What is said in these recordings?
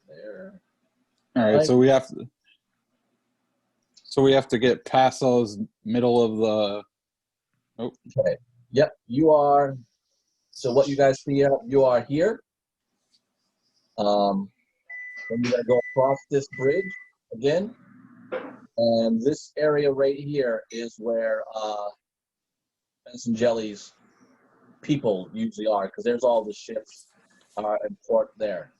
there. All right, so we have to get past those middle of the. Oh. Okay. Yep, you are. So what you guys see, you are here. Then you're gonna go across this bridge again, and this area right here is where Benson Jelly's people usually are, because there's all the ships in port there.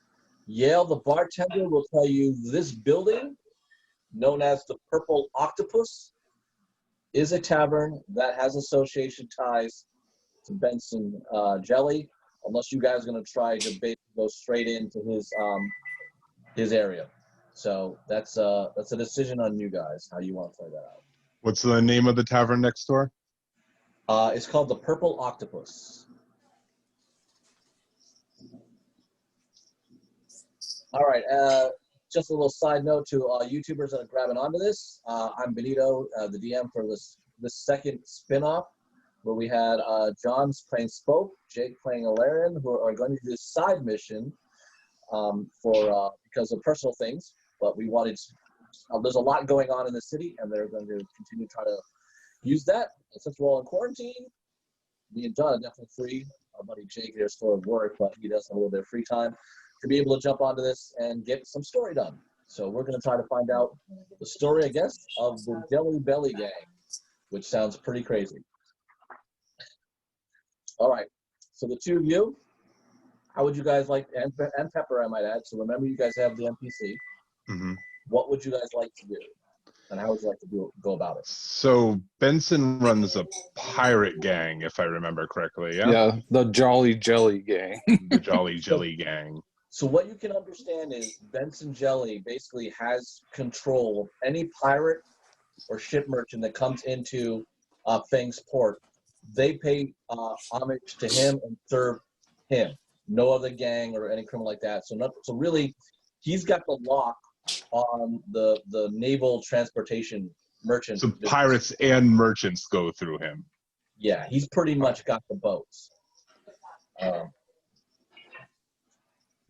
Yale, the bartender, will tell you this building, known as the Purple Octopus, is a tavern that has association ties to Benson Jelly, unless you guys are going to try to basically go straight into his area. So that's a decision on you guys, how you want to play that out. What's the name of the tavern next door? It's called the Purple Octopus. All right. Just a little side note to YouTubers that are grabbing onto this. I'm Benito, the DM for this second spin-off, where we had John's playing Spoke, Jake playing Alerion, who are going to do this side mission because of personal things. But we wanted there's a lot going on in the city, and they're going to continue to try to use that. And since we're all in quarantine, me and John are definitely free. Our buddy Jake here is still at work, but he does have a little bit of free time to be able to jump onto this and get some story done. So we're going to try to find out the story, I guess, of the Jelly Belly Gang, which sounds pretty crazy. All right. So the two of you, how would you guys like, and Pepper, I might add, so remember you guys have the NPC. Mm-hmm. What would you guys like to do? And how would you like to go about it? So Benson runs a pirate gang, if I remember correctly, yeah? Yeah, the Jolly Jelly Gang. The Jolly Jelly Gang. So what you can understand is Benson Jelly basically has control of any pirate or ship merchant that comes into Feng's port. They pay homage to him and serve him. No other gang or any criminal like that. So really, he's got the lock on the naval transportation merchant. So business. pirates and merchants go through him. Yeah, he's pretty much got the boats.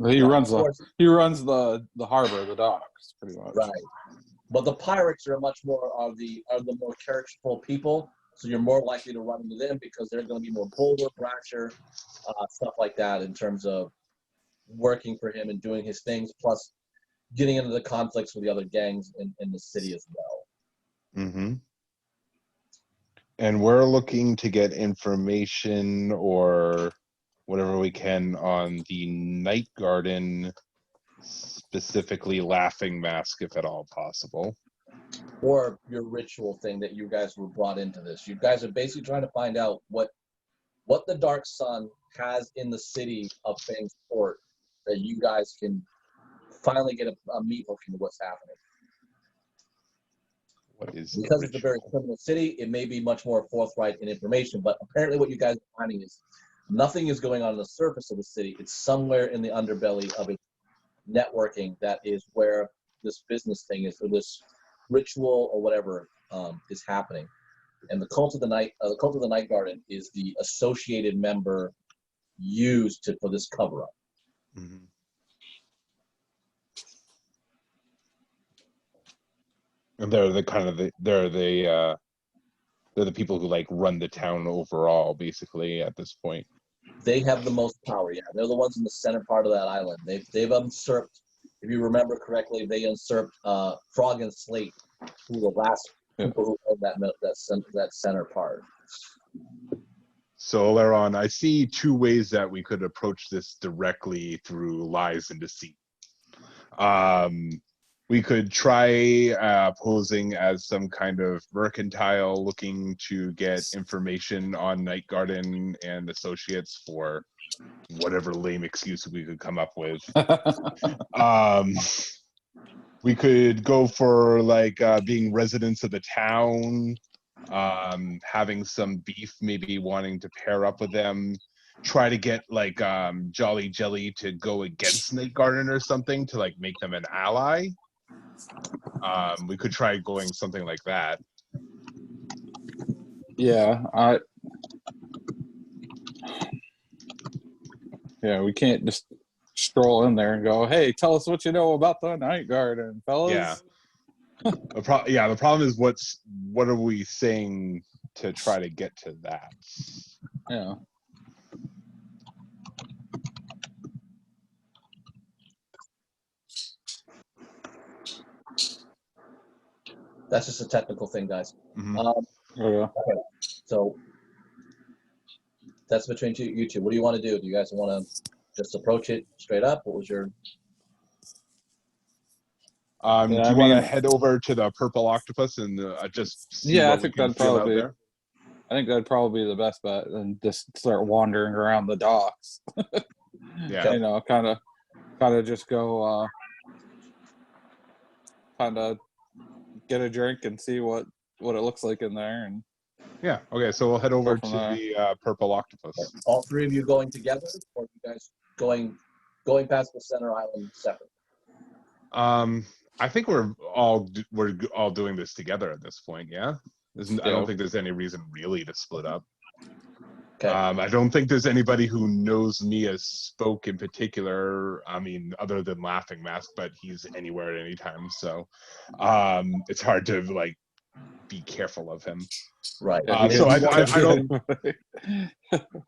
He runs the harbor, the docks, pretty much. Right. But the pirates are the more characterful people, so you're more likely to run into them because they're going to be more bolder, brasher, stuff like that in terms of working for him and doing his things, plus getting into the conflicts with the other gangs in the city as well. Mm-hmm. And we're looking to get information or whatever we can on the Night Garden, specifically Laughing Mask, if at all possible. Or your ritual thing that you guys were brought into this. You guys are basically trying to find out what the Dark Sun has in the city of Feng's Port that you guys can finally get a meat hook into what's happening. Because it's a very criminal city, it may be much more forthright in information, but apparently what you guys are finding is nothing is going on the surface of the city. It's somewhere in the underbelly of its networking that is where this business thing is, or this ritual or whatever is happening. And the Cult of the Night Garden is the associated member used for this cover-up. Mm-hmm. And they're the people who like run the town overall, basically, at this point. They have the most power, yeah. They're the ones in the center part of that island. They've usurped, if you remember correctly, they usurped Frog and Slate, who were the last people who owned that center part. So, Alerion, I see two ways that we could approach this directly through lies and deceit. We could try posing as some kind of mercantile looking to get information on Night Garden and Associates for whatever lame excuse we could come up with. We could go for like being residents of the town, having some beef, maybe wanting to pair up with them. Try to get like Jolly Jelly to go against Night Garden or something to like make them an ally. We could try going something like that. Yeah, we can't just stroll in there and go, "Hey, tell us what you know about the night garden, fellas." Yeah. The problem is what are we saying to try to get to that? Yeah. That's just a technical thing, guys. Mhm. Okay. Okay, so that's between you two. What do you want to do? Do you guys want to just approach it straight up? What was your? Do you want to head over to the purple octopus and just see Yeah, I what we think can that'd feel out probably be. there? I think that'd probably be the best bet, and just start wandering around the docks. Yeah. You know, kind of just go, kind of get a drink and see what it looks like in there, and Yeah. Okay. So we'll head over from to there. the purple octopus. All three of you going together, or you guys going past the center island separate? I think we're all doing this together at this point. Yeah. I don't think there's any reason really to split up. Okay. I don't think there's anybody who knows me as Spoke in particular. I mean, other than Laughing Mask, but he's anywhere at any time. So, it's hard to like be careful of him. Right. So I don't.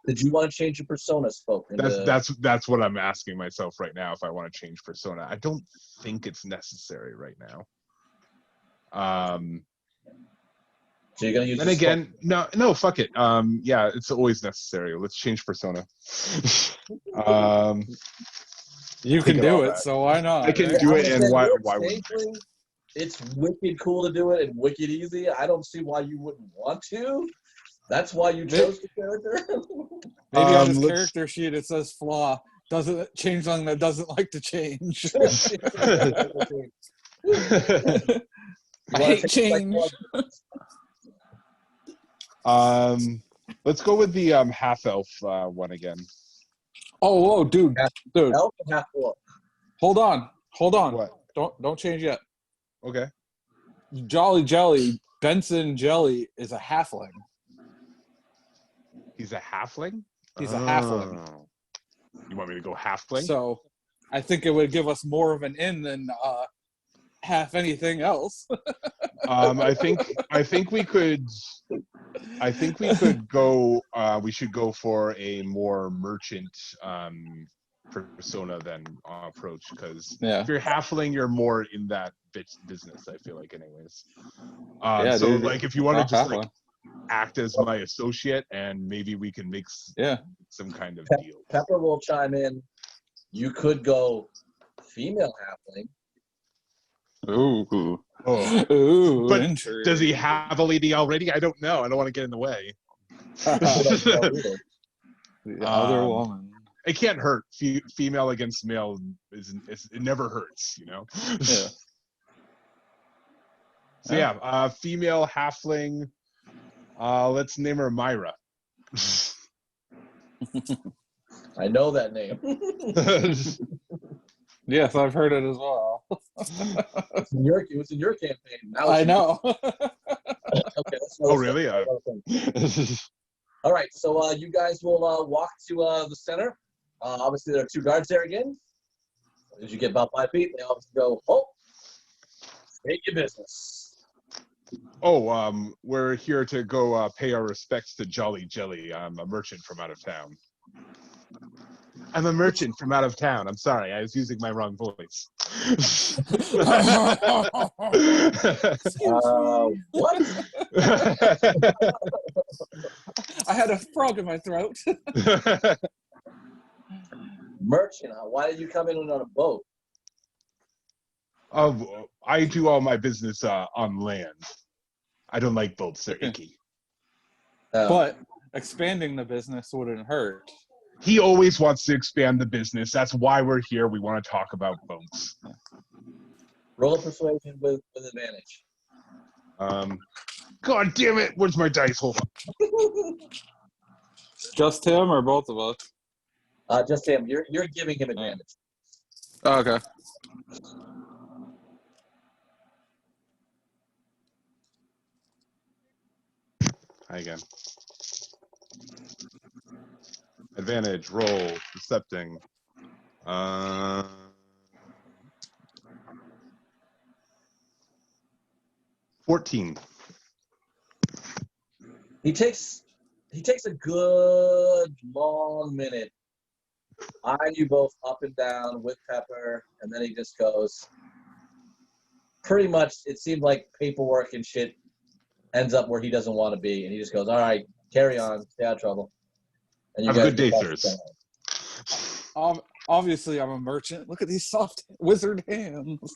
Did you want to change your persona, Spoke? That's what I'm asking myself right now. If I want to change persona, I don't think it's necessary right now. So you're gonna use. And again, no, fuck it. Yeah, it's always necessary. Let's change persona. You can do it, so why not? I can do it, and why wouldn't I? It's wicked cool to do it and wicked easy. I don't see why you wouldn't want to. That's why you chose the character. Maybe on his character sheet it says flaw. Doesn't change something that doesn't like to change. I hate change. Let's go with the half elf one again. Oh, whoa, dude. Elf and half orc. Hold on. What? Don't change yet. Okay. Jolly Jelly, Benson Jelly is a halfling. He's a halfling? He's a halfling. You want me to go halfling? So I think it would give us more of an in than half anything else. I think we could go we should go for a more merchant persona than approach, because if you're halfling, you're more in that business, I feel like, anyways. So dude, like if you want to just like act as my associate, and maybe we can make some kind of deal. Pepper will chime in. You could go female halfling. Ooh. Oh. Ooh, but does he have a lady already? I don't know. I don't want to get in the way. The other woman. It can't hurt. Female against male it never hurts, you know. Yeah. So yeah, female halfling. Let's name her Myra. I know that name. Yes, I've heard it as well. It was in your campaign. Now I know. Okay. Oh, really? All right. So you guys will walk to the center. Obviously, there are two guards there again. As you get about 5 feet, they obviously go, "Oh, state your business." Oh, we're here to go pay our respects to Jolly Jelly. I'm a merchant from out of town. I'm a merchant from out of town. I'm sorry, I was using my wrong voice. What? I had a frog in my throat. Merchant, why did you come in on a boat? I do all my business on land. I don't like boats, they're icky. But expanding the business wouldn't hurt. He always wants to expand the business. That's why we're here. We want to talk about boats. Roll a persuasion with advantage. God damn it! Where's my dice? Hold on. Just him or both of us? Just him. You're giving him advantage. Oh, okay. Hi again. Advantage, roll, decepting. Uh, 14. He takes a good long minute, eyeing you both up and down with Pepper, and then he just goes. Pretty much, it seemed like paperwork and shit ends up where he doesn't want to be, and he just goes, "All right, carry on, stay out of trouble." And you Have a guys good day, get sirs. Obviously, I'm a merchant. Look at these soft wizard hands.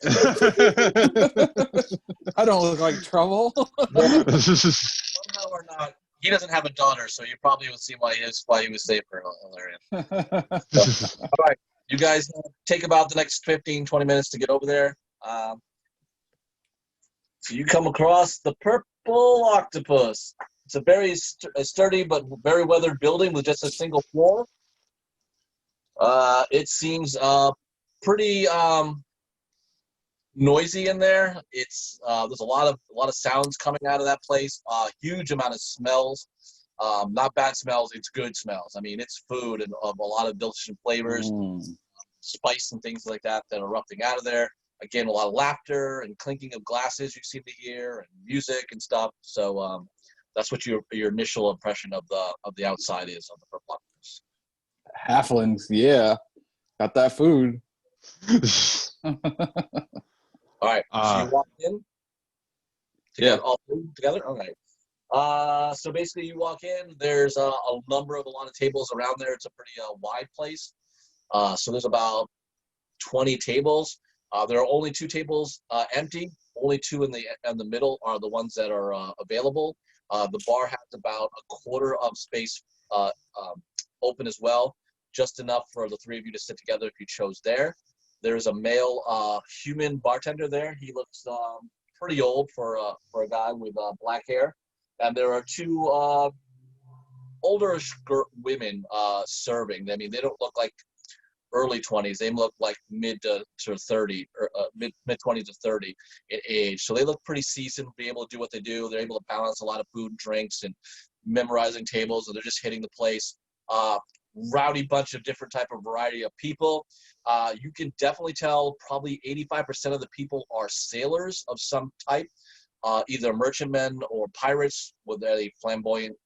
I don't look like trouble. Somehow or not, he doesn't have a daughter, so you probably would see why he was safer, Alerion. All right, you guys take about the next 15, 20 minutes to get over there. So you come across the Purple Octopus. It's a very sturdy but very weathered building with just a single floor. It seems pretty noisy in there. It's there's a lot of sounds coming out of that place. Huge amount of smells. Not bad smells. It's good smells. I mean, it's food and of a lot of delicious flavors, spice and things like that are erupting out of there. Again, a lot of laughter and clinking of glasses you seem to hear, and music and stuff. So that's what your initial impression of the outside is of the Purple Octopus. Halflings, yeah. Got that food. All right, so you walk in to get all food together? All right. So basically you walk in, there's a lot of tables around there. It's a pretty wide place. So there's about 20 tables. There are only 2 tables empty. Only 2 in the middle are the ones that are available. The bar has about a quarter of space open as well, just enough for the 3 of you to sit together if you chose there. There's a male human bartender there. He looks pretty old for a guy with black hair. And there are 2 older women serving. I mean, they don't look like early 20s. They look like mid to 30, or mid 20s to 30 in age. So they look pretty seasoned, be able to do what they do. They're able to balance a lot of food and drinks and memorizing tables, and they're just hitting the place. Rowdy bunch of different type of variety of people. You can definitely tell probably 85% of the people are sailors of some type, either merchantmen or pirates with a flamboyant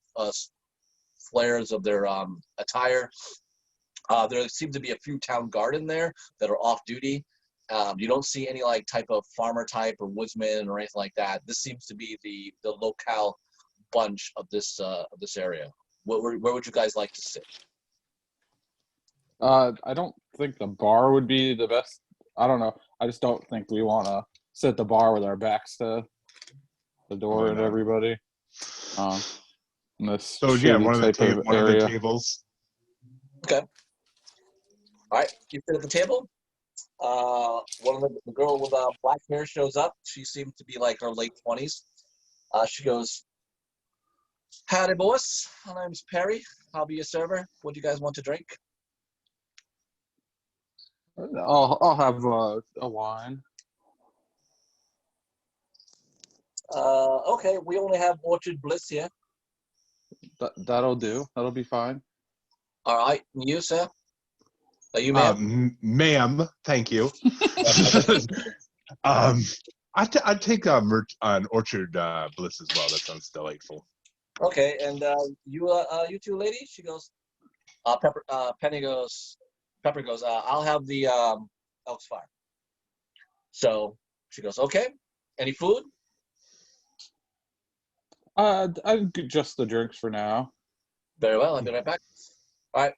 flares of their attire. There seems to be a few town guard in there that are off duty. You don't see any like type of farmer type or woodsman or anything like that. This seems to be the locale bunch of this area. Where would you guys like to sit? I don't think the bar would be the best. I don't know. I just don't think we want to sit at the bar with our backs to the door and everybody. In this So yeah, one of the area. tables. Okay. All right, you sit at the table. One of the girl with black hair shows up. She seems to be like her late 20s. She goes, "Howdy, boss. My name's Perry. I'll be your server. What do you guys want to drink?" I'll have a wine. Okay, we only have Orchard Bliss here. That'll do. That'll be fine. All right, and you, sir? Are you, ma'am? Ma'am, thank you. I'd take an Orchard Bliss as well. That sounds delightful. Okay, and you 2 ladies? She goes. Pepper goes. I'll have the Elks Fire. So she goes, okay. Any food? I'd just the drinks for now. Very well. I'll be right back. All right.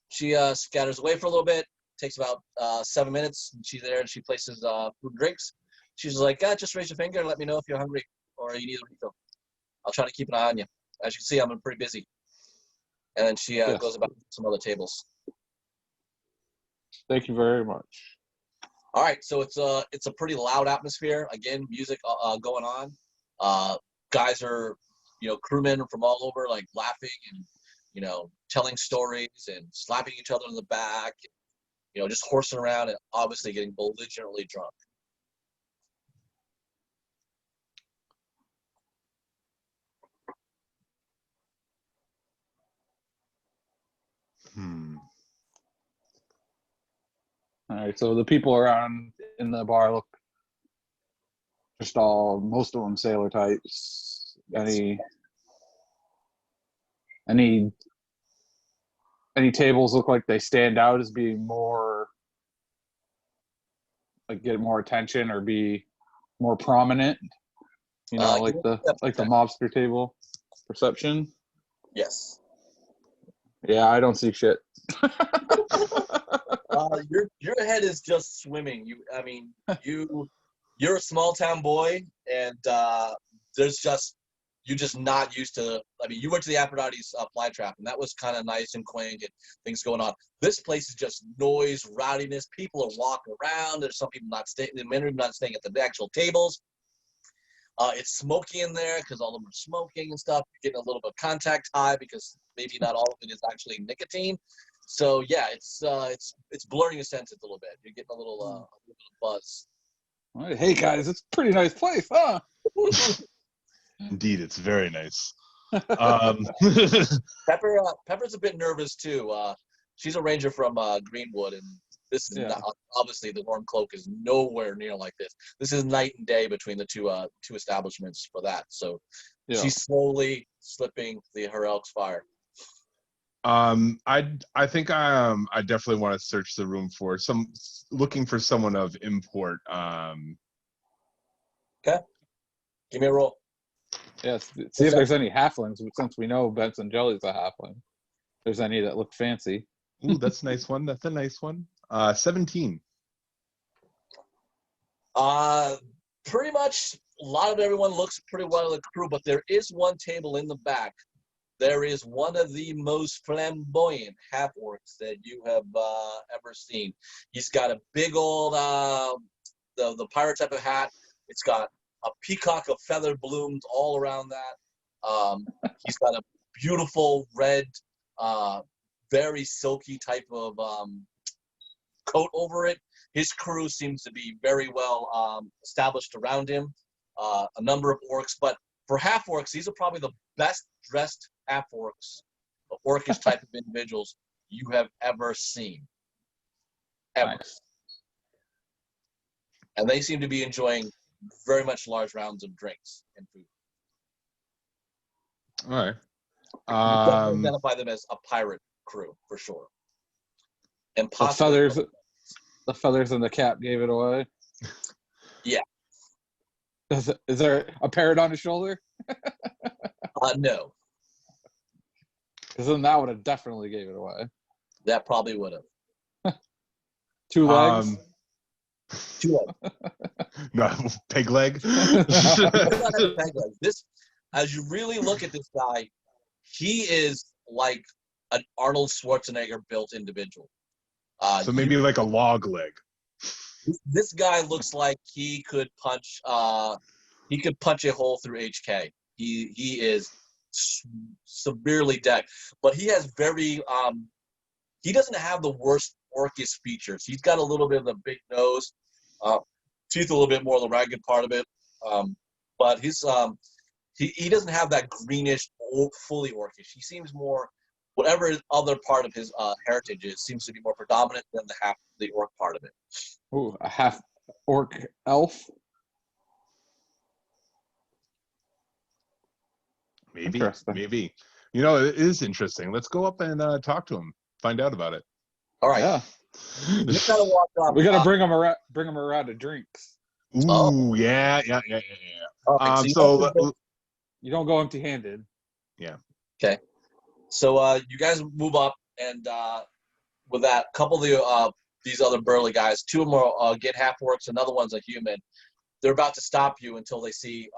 She scatters away for a little bit. Takes about 7 minutes. She's there and she places food and drinks. She's like, just raise your finger and let me know if you're hungry or you need a refill. I'll try to keep an eye on you. As you can see, I'm pretty busy. And then she goes about some other tables. Thank you very much. All right, so it's a pretty loud atmosphere. Again, music going on. Guys are, crewmen from all over, like laughing and, telling stories and slapping each other in the back. Just horsing around and obviously getting belligerently drunk. All right, so the people around in the bar look just most of them sailor types. Any tables look like they stand out as being more, like, get more attention or be more prominent? You know, like the mobster table perception. Yes. Yeah, I don't see shit. Your head is just swimming. You're a small town boy, and you're just not used to. I mean, you went to the Aphrodite's fly trap, and that was kind of nice and quaint and things going on. This place is just noise, rowdiness. People are walking around. There's some people not staying. Many of them not staying at the actual tables. It's smoky in there because all of them are smoking and stuff. You're getting a little bit of contact high because maybe not all of it is actually nicotine. So yeah, it's blurring your senses a little bit. You're getting a little bit of buzz. All right, hey guys, it's a pretty nice place, huh? Indeed, it's very nice. Pepper's a bit nervous too. She's a ranger from Greenwood, and this is not, obviously the Warm Cloak is nowhere near like this. This is night and day between the two establishments for that. So she's slowly slipping her elk's fire. I think I definitely want to search the room for looking for someone of import. Okay, give me a roll. Yes, see if there's any halflings, since we know Benson Jelly's a halfling. If there's any that look fancy. Ooh, that's a nice one. That's a nice one. 17. Pretty much a lot of everyone looks pretty well in the crew, but there is one table in the back. There is one of the most flamboyant half-orcs that you have ever seen. He's got a big old the pirate type of hat. It's got a peacock of feather blooms all around that. He's got a beautiful red, very silky type of coat over it. His crew seems to be very well established around him. A number of orcs, but for half-orcs, these are probably the best dressed half-orcs, the orcish type of individuals you have ever seen. Ever. Nice. And they seem to be enjoying very much large rounds of drinks and food. All right. Definitely identify them as a pirate crew for sure. And possibly the feathers in the cap gave it away. Yeah. Is there a parrot on his shoulder? No. Because then that would have definitely gave it away. That probably would have. 2 legs. 2 legs. No, peg leg. This, as you really look at this guy, he is like an Arnold Schwarzenegger built individual. So maybe like a log leg. This guy looks like he could punch a hole through HK. He is severely decked, but he has very he doesn't have the worst orcish features. He's got a little bit of the big nose, teeth a little bit more of the ragged part of it, but his he doesn't have that greenish fully orcish. He seems more, whatever other part of his heritage is, seems to be more predominant than the orc part of it. Ooh, a half orc elf. Maybe. You know, it is interesting. Let's go up and talk to him. Find out about it. All right. Yeah. You gotta walk up. We gotta bring him around to drinks. Ooh, yeah. Okay, you don't go empty-handed. Yeah. Okay. So you guys move up, and with that, a couple of these other burly guys, 2 of them are get half-orcs, another one's a human. They're about to stop you until they see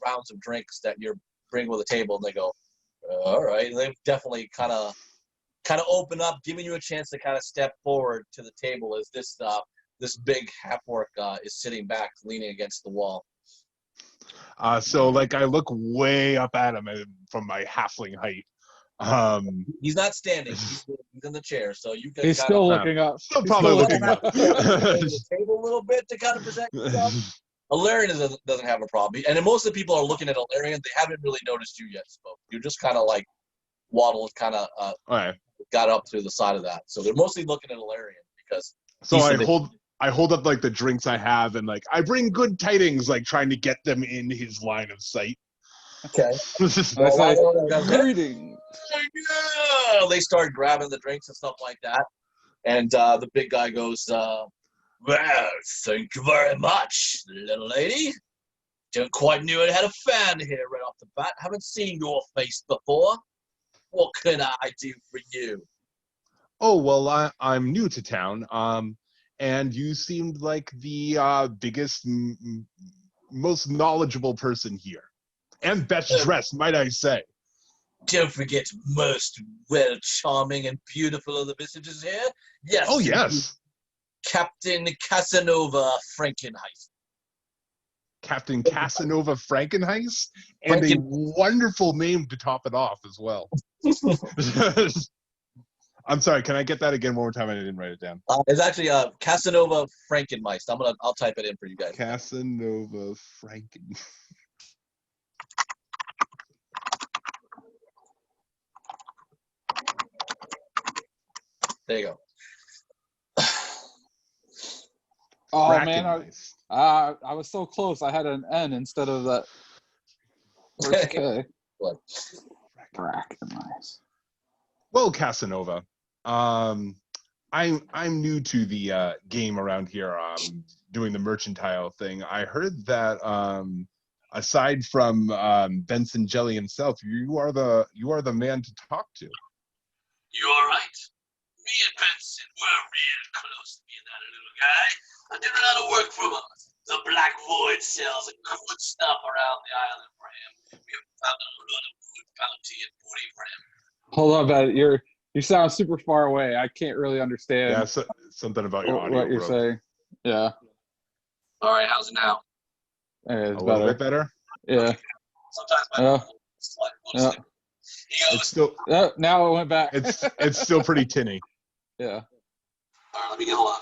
rounds of drinks that you're bringing with a table, and they go, all right. And they definitely kind of open up, giving you a chance to kind of step forward to the table as this big half-orc is sitting back, leaning against the wall. So like I look way up at him from my halfling height. He's not standing. He's in the chair, so you can. He's still looking up. Still probably looking up. The table a little bit to kind of protect yourself. Alerion doesn't have a problem, and most of the people are looking at Alerion. They haven't really noticed you yet, Spoke. You're just kind of like waddled, kind of got up to the side of that. So they're mostly looking at Alerion because So Piece I of it. hold up like the drinks I have, and like I bring good tidings, like trying to get them in his line of sight. Okay. I say, Well, greeting. yeah, they start grabbing the drinks and stuff like that. And the big guy goes, well, thank you very much, little lady. Didn't quite knew it had a fan here right off the bat. Haven't seen your face before. What can I do for you? Oh well, I'm new to town. And you seemed like the biggest, most knowledgeable person here, and best dressed, might I say. Don't forget most well charming and beautiful of the visitors here. Yes. Oh yes, Captain Casanova Frankenheist. Captain Casanova Frankenheist, and a wonderful name to top it off as well. I'm sorry, can I get that again one more time? I didn't write it down. It's actually Casanova Frankenmeist. I'll type it in for you guys. Casanova Franken. There you go. Oh man, I was so close. I had an N instead of that first K. What? Frankenmeist. Well, Casanova, I'm new to the game around here. Doing the mercantile thing. I heard that aside from Benson Jelly himself, you are the man to talk to. You're right. Me and Benson were real close to being that little guy. I did a lot of work for him. The Black Void sells good stuff around the island for him. We have found a lot of good bounty and booty for him. Hold on, Ben. You sound super far away. I can't really understand. Yeah, something about your audio. What you're saying. Yeah. All right, how's it now? It's a better. little bit better. Yeah. Sometimes my yeah. It's still. Now it went back. It's still pretty tinny. Yeah. All right, let me get a lot.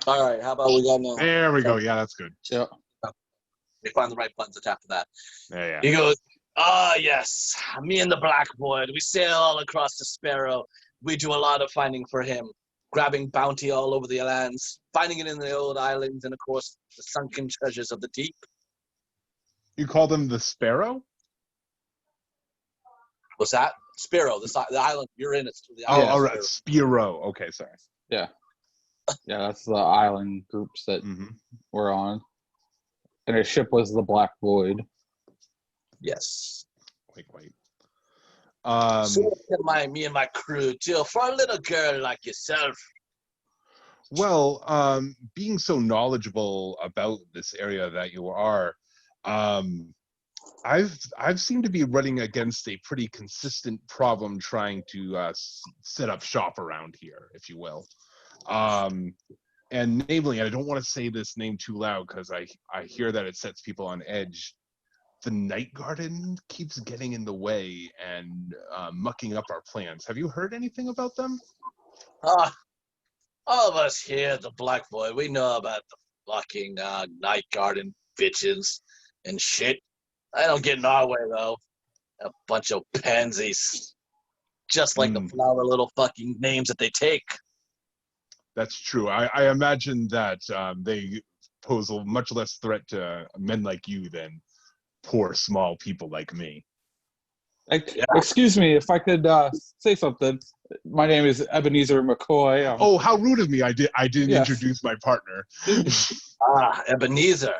All right, how about we got now? There we go. Yeah, that's good. Yeah. We find the right buttons to tap for that. Yeah. He goes, yes, me and the Black Void, we sail all across the Spero. We do a lot of finding for him, grabbing bounty all over the lands, finding it in the old islands, and of course, the sunken treasures of the deep. You call them the Spero? What's that? Spero, the island you're in. It's the Oh, island. all right, Spero. Okay, sorry. Yeah. Yeah, that's the island groups that we're on. And his ship was the Black Void. Yes. Wait. So me and my crew too, for a little girl like yourself. Well, being so knowledgeable about this area that you are, I've seemed to be running against a pretty consistent problem trying to set up shop around here, if you will. And namely, and I don't want to say this name too loud because I hear that it sets people on edge. The Night Garden keeps getting in the way and mucking up our plans. Have you heard anything about them? All of us here at the Black Void, we know about the fucking Night Garden bitches and shit. They don't get in our way, though. A bunch of pansies. Just like the flower little fucking names that they take. That's true. I imagine that they pose a much less threat to men like you than poor small people like me. Excuse me, if I could say something. My name is Ebenezer McCoy. Oh, how rude of me! I didn't introduce my partner. Ebenezer.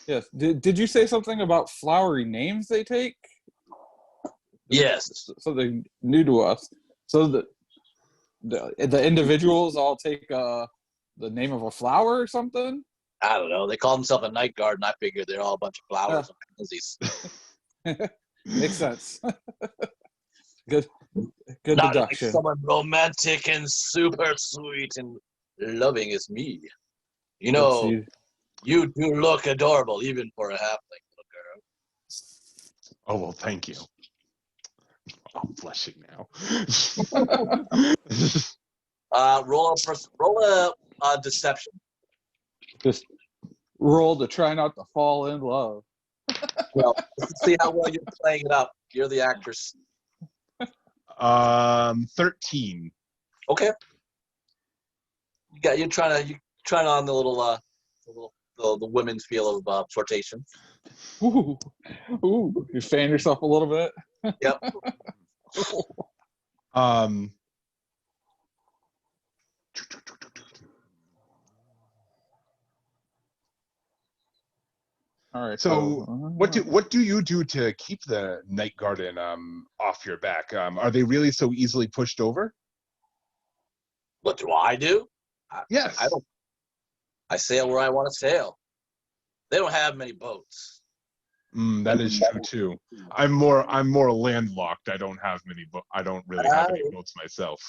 Yes. Did you say something about flowery names they take? Yes. Something new to us. So the individuals all take the name of a flower or something? I don't know. They call themselves a Night Garden. I figured they're all a bunch of flowers and pansies. Makes sense. Good Not deduction. like someone romantic and super sweet and loving as me. You know, you do look adorable, even for a halfling little girl. Oh well, thank you. I'm blushing now. Roll a deception. Just roll to try not to fall in love. Well, let's see how well you're playing it up. You're the actress. 13. Okay. You're trying on the little the women's feel of flirtation. Ooh, you fan yourself a little bit. Yep. All right. So what do you do to keep the night garden off your back? Are they really so easily pushed over? What do I do? Yes. I don't. I sail where I want to sail. They don't have many boats. That is true too. I'm more landlocked. I don't really have any boats myself.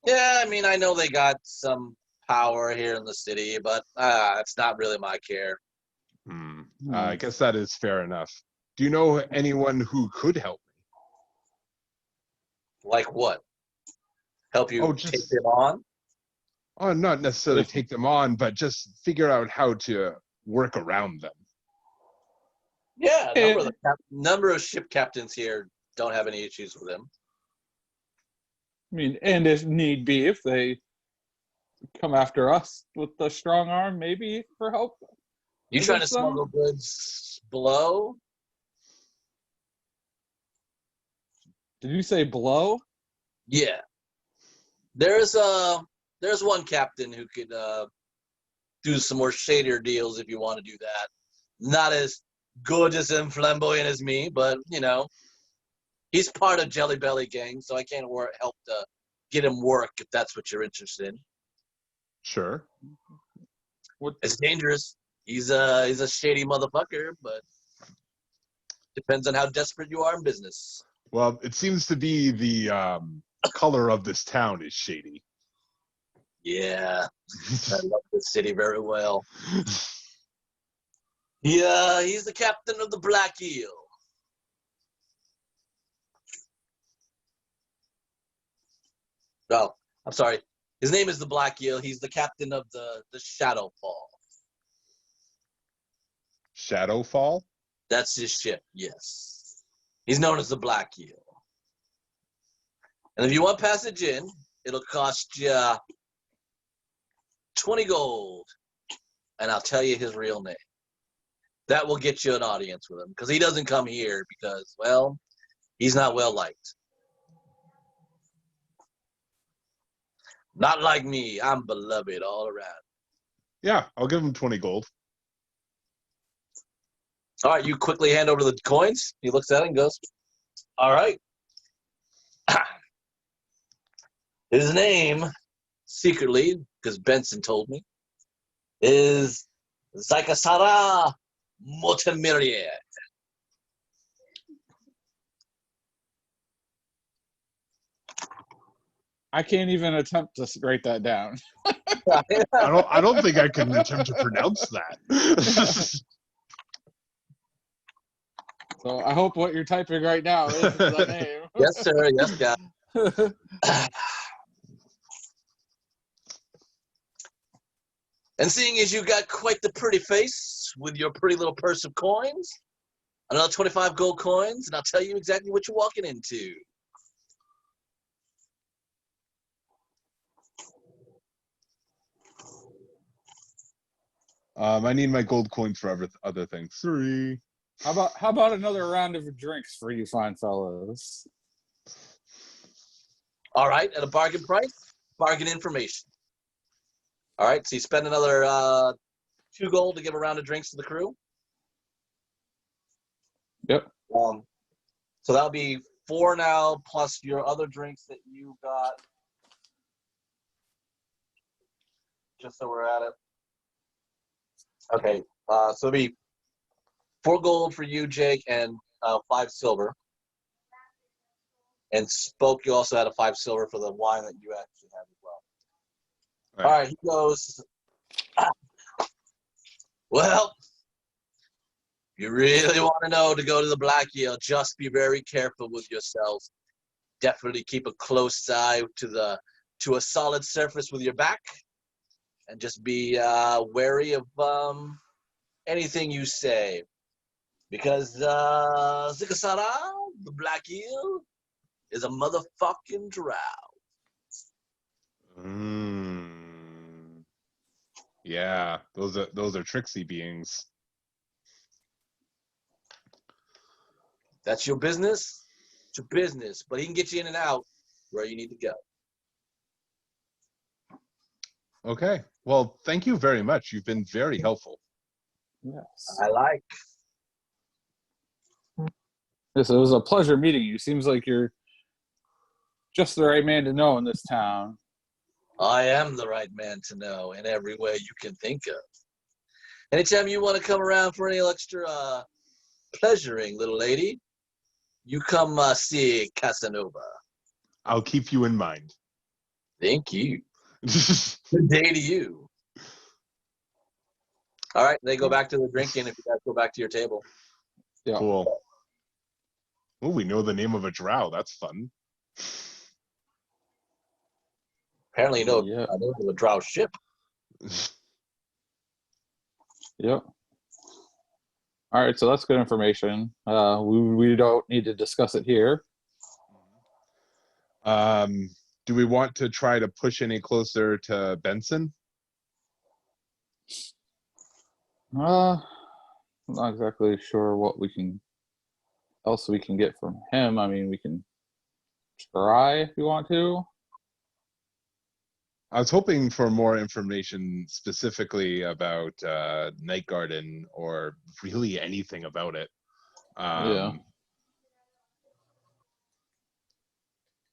Yeah, I mean, I know they got some power here in the city, but it's not really my care. I guess that is fair enough. Do you know anyone who could help me? Like what? Help you just take them on? Oh, not necessarily take them on, but just figure out how to work around them. Yeah, number of ship captains here don't have any issues with them. I mean, and if need be, if they come after us with the strong arm, maybe for help. You trying to smuggle goods below? Did you say below? Yeah. There's one captain who could do some more shadier deals if you want to do that. Not as gorgeous and flamboyant as me, but he's part of Jelly Belly Gang, so I can't help to get him work if that's what you're interested in. Sure. It's dangerous. He's a shady motherfucker, but depends on how desperate you are in business. Well, it seems to be the color of this town is shady. Yeah, I love this city very well. Yeah, he's the captain of the Black Eel. Oh, I'm sorry. His name is the Black Eel. He's the captain of the Shadowfall. Shadowfall? That's his ship, yes. He's known as the Black Eel. And if you want passage in, it'll cost you 20 gold. And I'll tell you his real name. That will get you an audience with him. Because he doesn't come here because, well, he's not well liked. Not like me. I'm beloved all around. Yeah, I'll give him 20 gold. All right, you quickly hand over the coins. He looks at it and goes, all right. His name, secretly, because Benson told me, is Zykasara Motemirie. I can't even attempt to write that down. I don't think I can attempt to pronounce that. So I hope what you're typing right now is the name. Yes, sir. Yes, God. And seeing as you got quite the pretty face with your pretty little purse of coins, another 25 gold coins, and I'll tell you exactly what you're walking into. I need my gold coins for other things. 3. How about another round of drinks for you fine fellows? All right, at a bargain price, bargain information. All right, so you spend another 2 gold to give a round of drinks to the crew. Yep. So that'll be 4 now, plus your other drinks that you got. Just so we're at it. Okay, so it'll be 4 gold for you, Jake, and 5 silver. And Spoke, you also had a 5 silver for the wine that you actually had as well. All right, he goes, well, you really want to know to go to the Black Eel, just be very careful with yourselves. Definitely keep a close eye to a solid surface with your back. And just be wary of anything you say. Because Zikasara, the black eel, is a motherfucking drow. Yeah, those are tricksy beings. That's your business? It's your business. But he can get you in and out where you need to go. Okay. Well, thank you very much. You've been very helpful. Yes. I like. Yes, it was a pleasure meeting you. Seems like you're just the right man to know in this town. I am the right man to know in every way you can think of. Anytime you want to come around for any extra pleasuring, little lady, you come see Casanova. I'll keep you in mind. Thank you. Good day to you. All right, they go back to the drinking if you guys go back to your table. Yeah. Cool. Oh, we know the name of a drow. That's fun. Apparently, you know, Yeah. I know the drow ship. Yep. All right, so that's good information. We don't need to discuss it here. Do we want to try to push any closer to Benson? I'm not exactly sure what else we can get from him. I mean, we can try if you want to. I was hoping for more information specifically about Night Garden or really anything about it.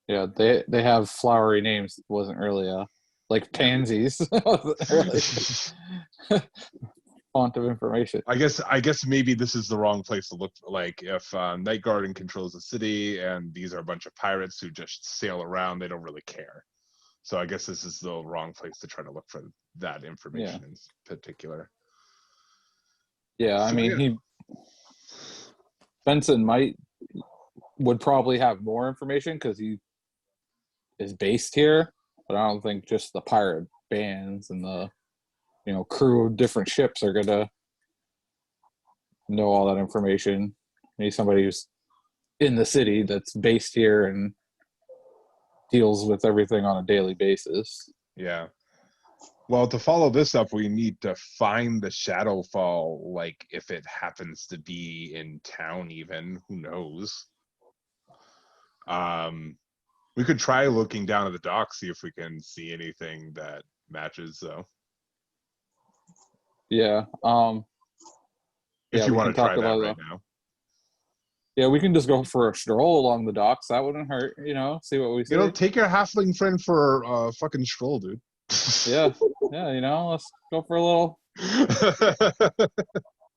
Yeah, they have flowery names. It wasn't really like pansies. Wasn't really font of information. I guess maybe this is the wrong place to look. Like if Night Garden controls the city and these are a bunch of pirates who just sail around, they don't really care. So I guess this is the wrong place to try to look for that information in particular. Yeah, I mean, Benson would probably have more information because he is based here, but I don't think just the pirate bands and the crew of different ships are gonna know all that information. Maybe somebody who's in the city that's based here and deals with everything on a daily basis. Yeah. Well, to follow this up, we need to find the Shadowfall, like if it happens to be in town even, who knows? We could try looking down at the dock, see if we can see anything that matches though. Yeah. If you want to try that right now. Yeah, we can just go for a stroll along the docks. That wouldn't hurt, see what we see. Take your halfling friend for a fucking stroll, dude. Yeah, let's go for a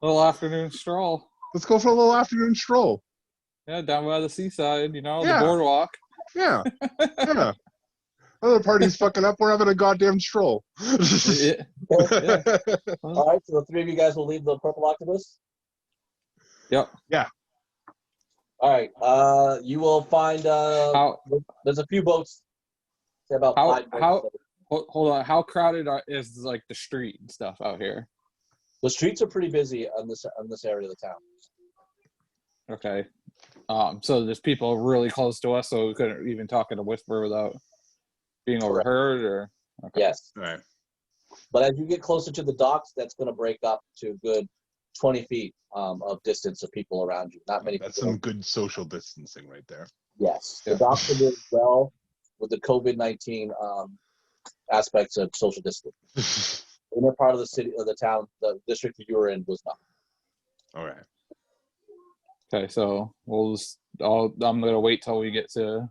little afternoon stroll. Let's go for a little afternoon stroll. Yeah, down by the seaside, the boardwalk. Yeah. Yeah. Other party's fucking up, we're having a goddamn stroll. Yeah. All right, so the three of you guys will leave the Purple Octopus? Yep. Yeah. All right, you will find, there's a few boats. Say about 5 boats. Hold on. How crowded is like the street and stuff out here? The streets are pretty busy on this area of the town. Okay. So there's people really close to us, so we couldn't even talk in a whisper without being overheard, or okay. Yes. All right. But as you get closer to the docks, that's going to break up to a good 20 feet of distance of people around you. Not many. That's people. some good social distancing right there. Yes, Yeah. the docks are doing well with the COVID-19 aspects of social distancing. In a part of the city, of the town, the district that you were in was not. All right. Okay, so I'm gonna wait till we get to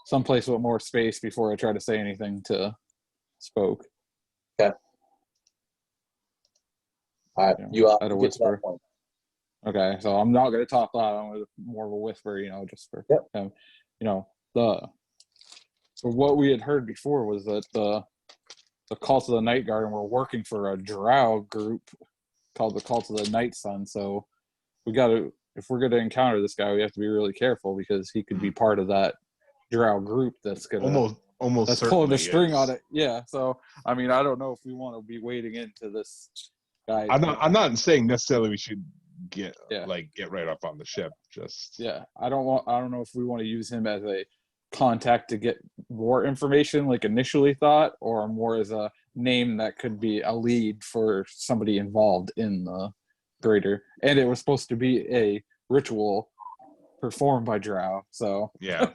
someplace with more space before I try to say anything to Spoke. Okay. All right, you at a get whisper. to that point. Okay, so I'm not gonna talk loud. I'm gonna more of a whisper, just for him. So what we had heard before was that the Cult of the Night Garden were working for a drow group called the Cult of the Night Sun. So if we're gonna encounter this guy, we have to be really careful because he could be part of that drow group that's gonna almost that's pulling the string on it. Yeah. So I mean, I don't know if we want to be wading into this guy. I'm not saying necessarily we should get Yeah. get right up on the ship. Just Yeah, I don't know if we want to use him as a contact to get more information, like initially thought, or more as a name that could be a lead for somebody involved in the greater. And it was supposed to be a ritual performed by Drow, so yeah.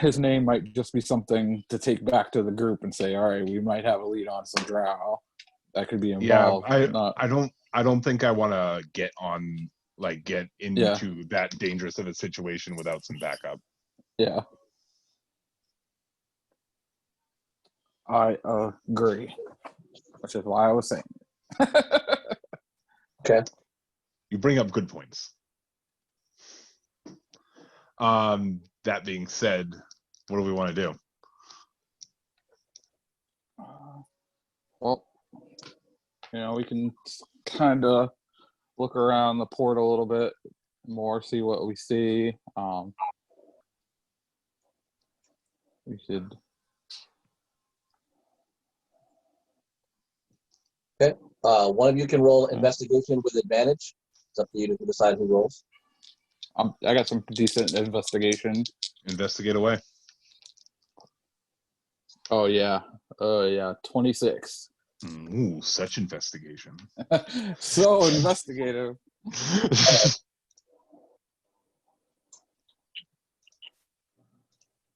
his name might just be something to take back to the group and say, all right, we might have a lead on some Drow that could be involved. I don't think I want to get into that dangerous of a situation without some backup. Yeah. I agree. Which is why I was saying. Okay. You bring up good points. That being said, what do we want to do? Well, we can kind of look around the port a little bit more, see what we see. We should. Okay. One of you can roll investigation with advantage. It's up to you to decide who rolls. I got some decent investigation. Investigate away. Oh yeah. 26. Ooh, such investigation. So investigative.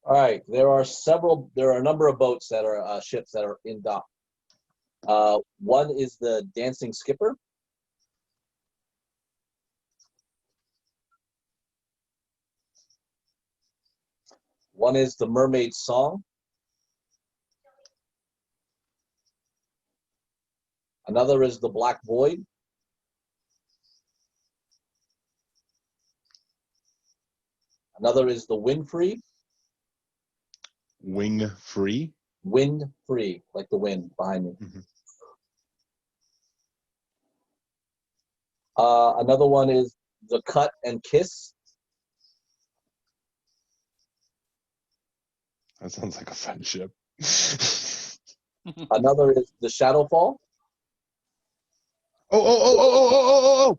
All right. There are a number of boats that are ships that are in dock. One is the Dancing Skipper. One is the Mermaid Song. Another is the Black Void. Another is the Wind Free. Wing free? Wind Free, like the wind behind me. Mm-hmm. Another one is the Cut and Kiss. That sounds like a fun ship. Another is the Shadowfall. Oh!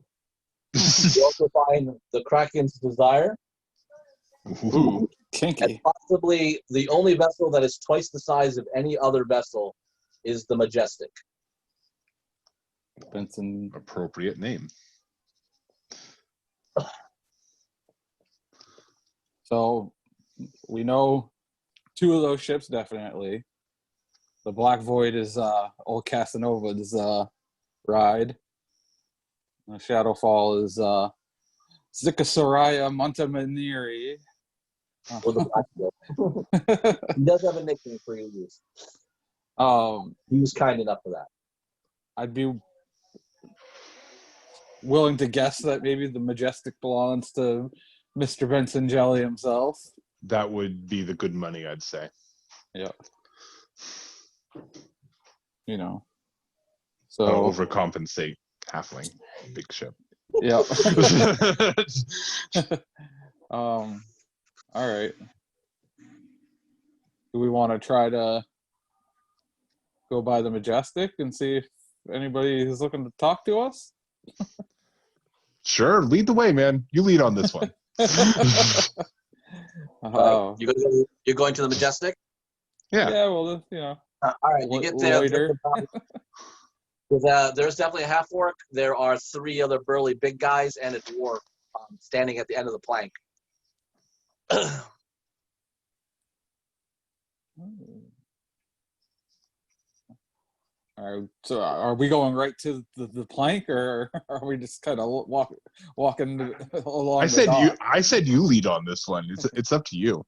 You also find the Kraken's Desire. Ooh, kinky. And possibly the only vessel that is twice the size of any other vessel is the Majestic. Benson. Appropriate name. So we know two of those ships definitely. The Black Void is old Casanova's ride. The Shadowfall is Zikasoraya Montemaniri. Or the Black Void. He does have a nickname for you to use. He was kind enough for that. I'd be willing to guess that maybe the Majestic belongs to Mr. Benson Jelly himself. That would be the good money, I'd say. Yeah. So overcompensate halfling, big ship. Yeah. All right. Do we want to try to go by the Majestic and see if anybody is looking to talk to us? Sure, lead the way, man. You lead on this one. You're going to the Majestic? Yeah. Yeah, well, all right, you get there. Later. There's definitely a half-orc. There are 3 other burly big guys and a dwarf standing at the end of the plank. All right, so are we going right to the plank, or are we just kind of walking along? I said you lead on this one. It's up to you.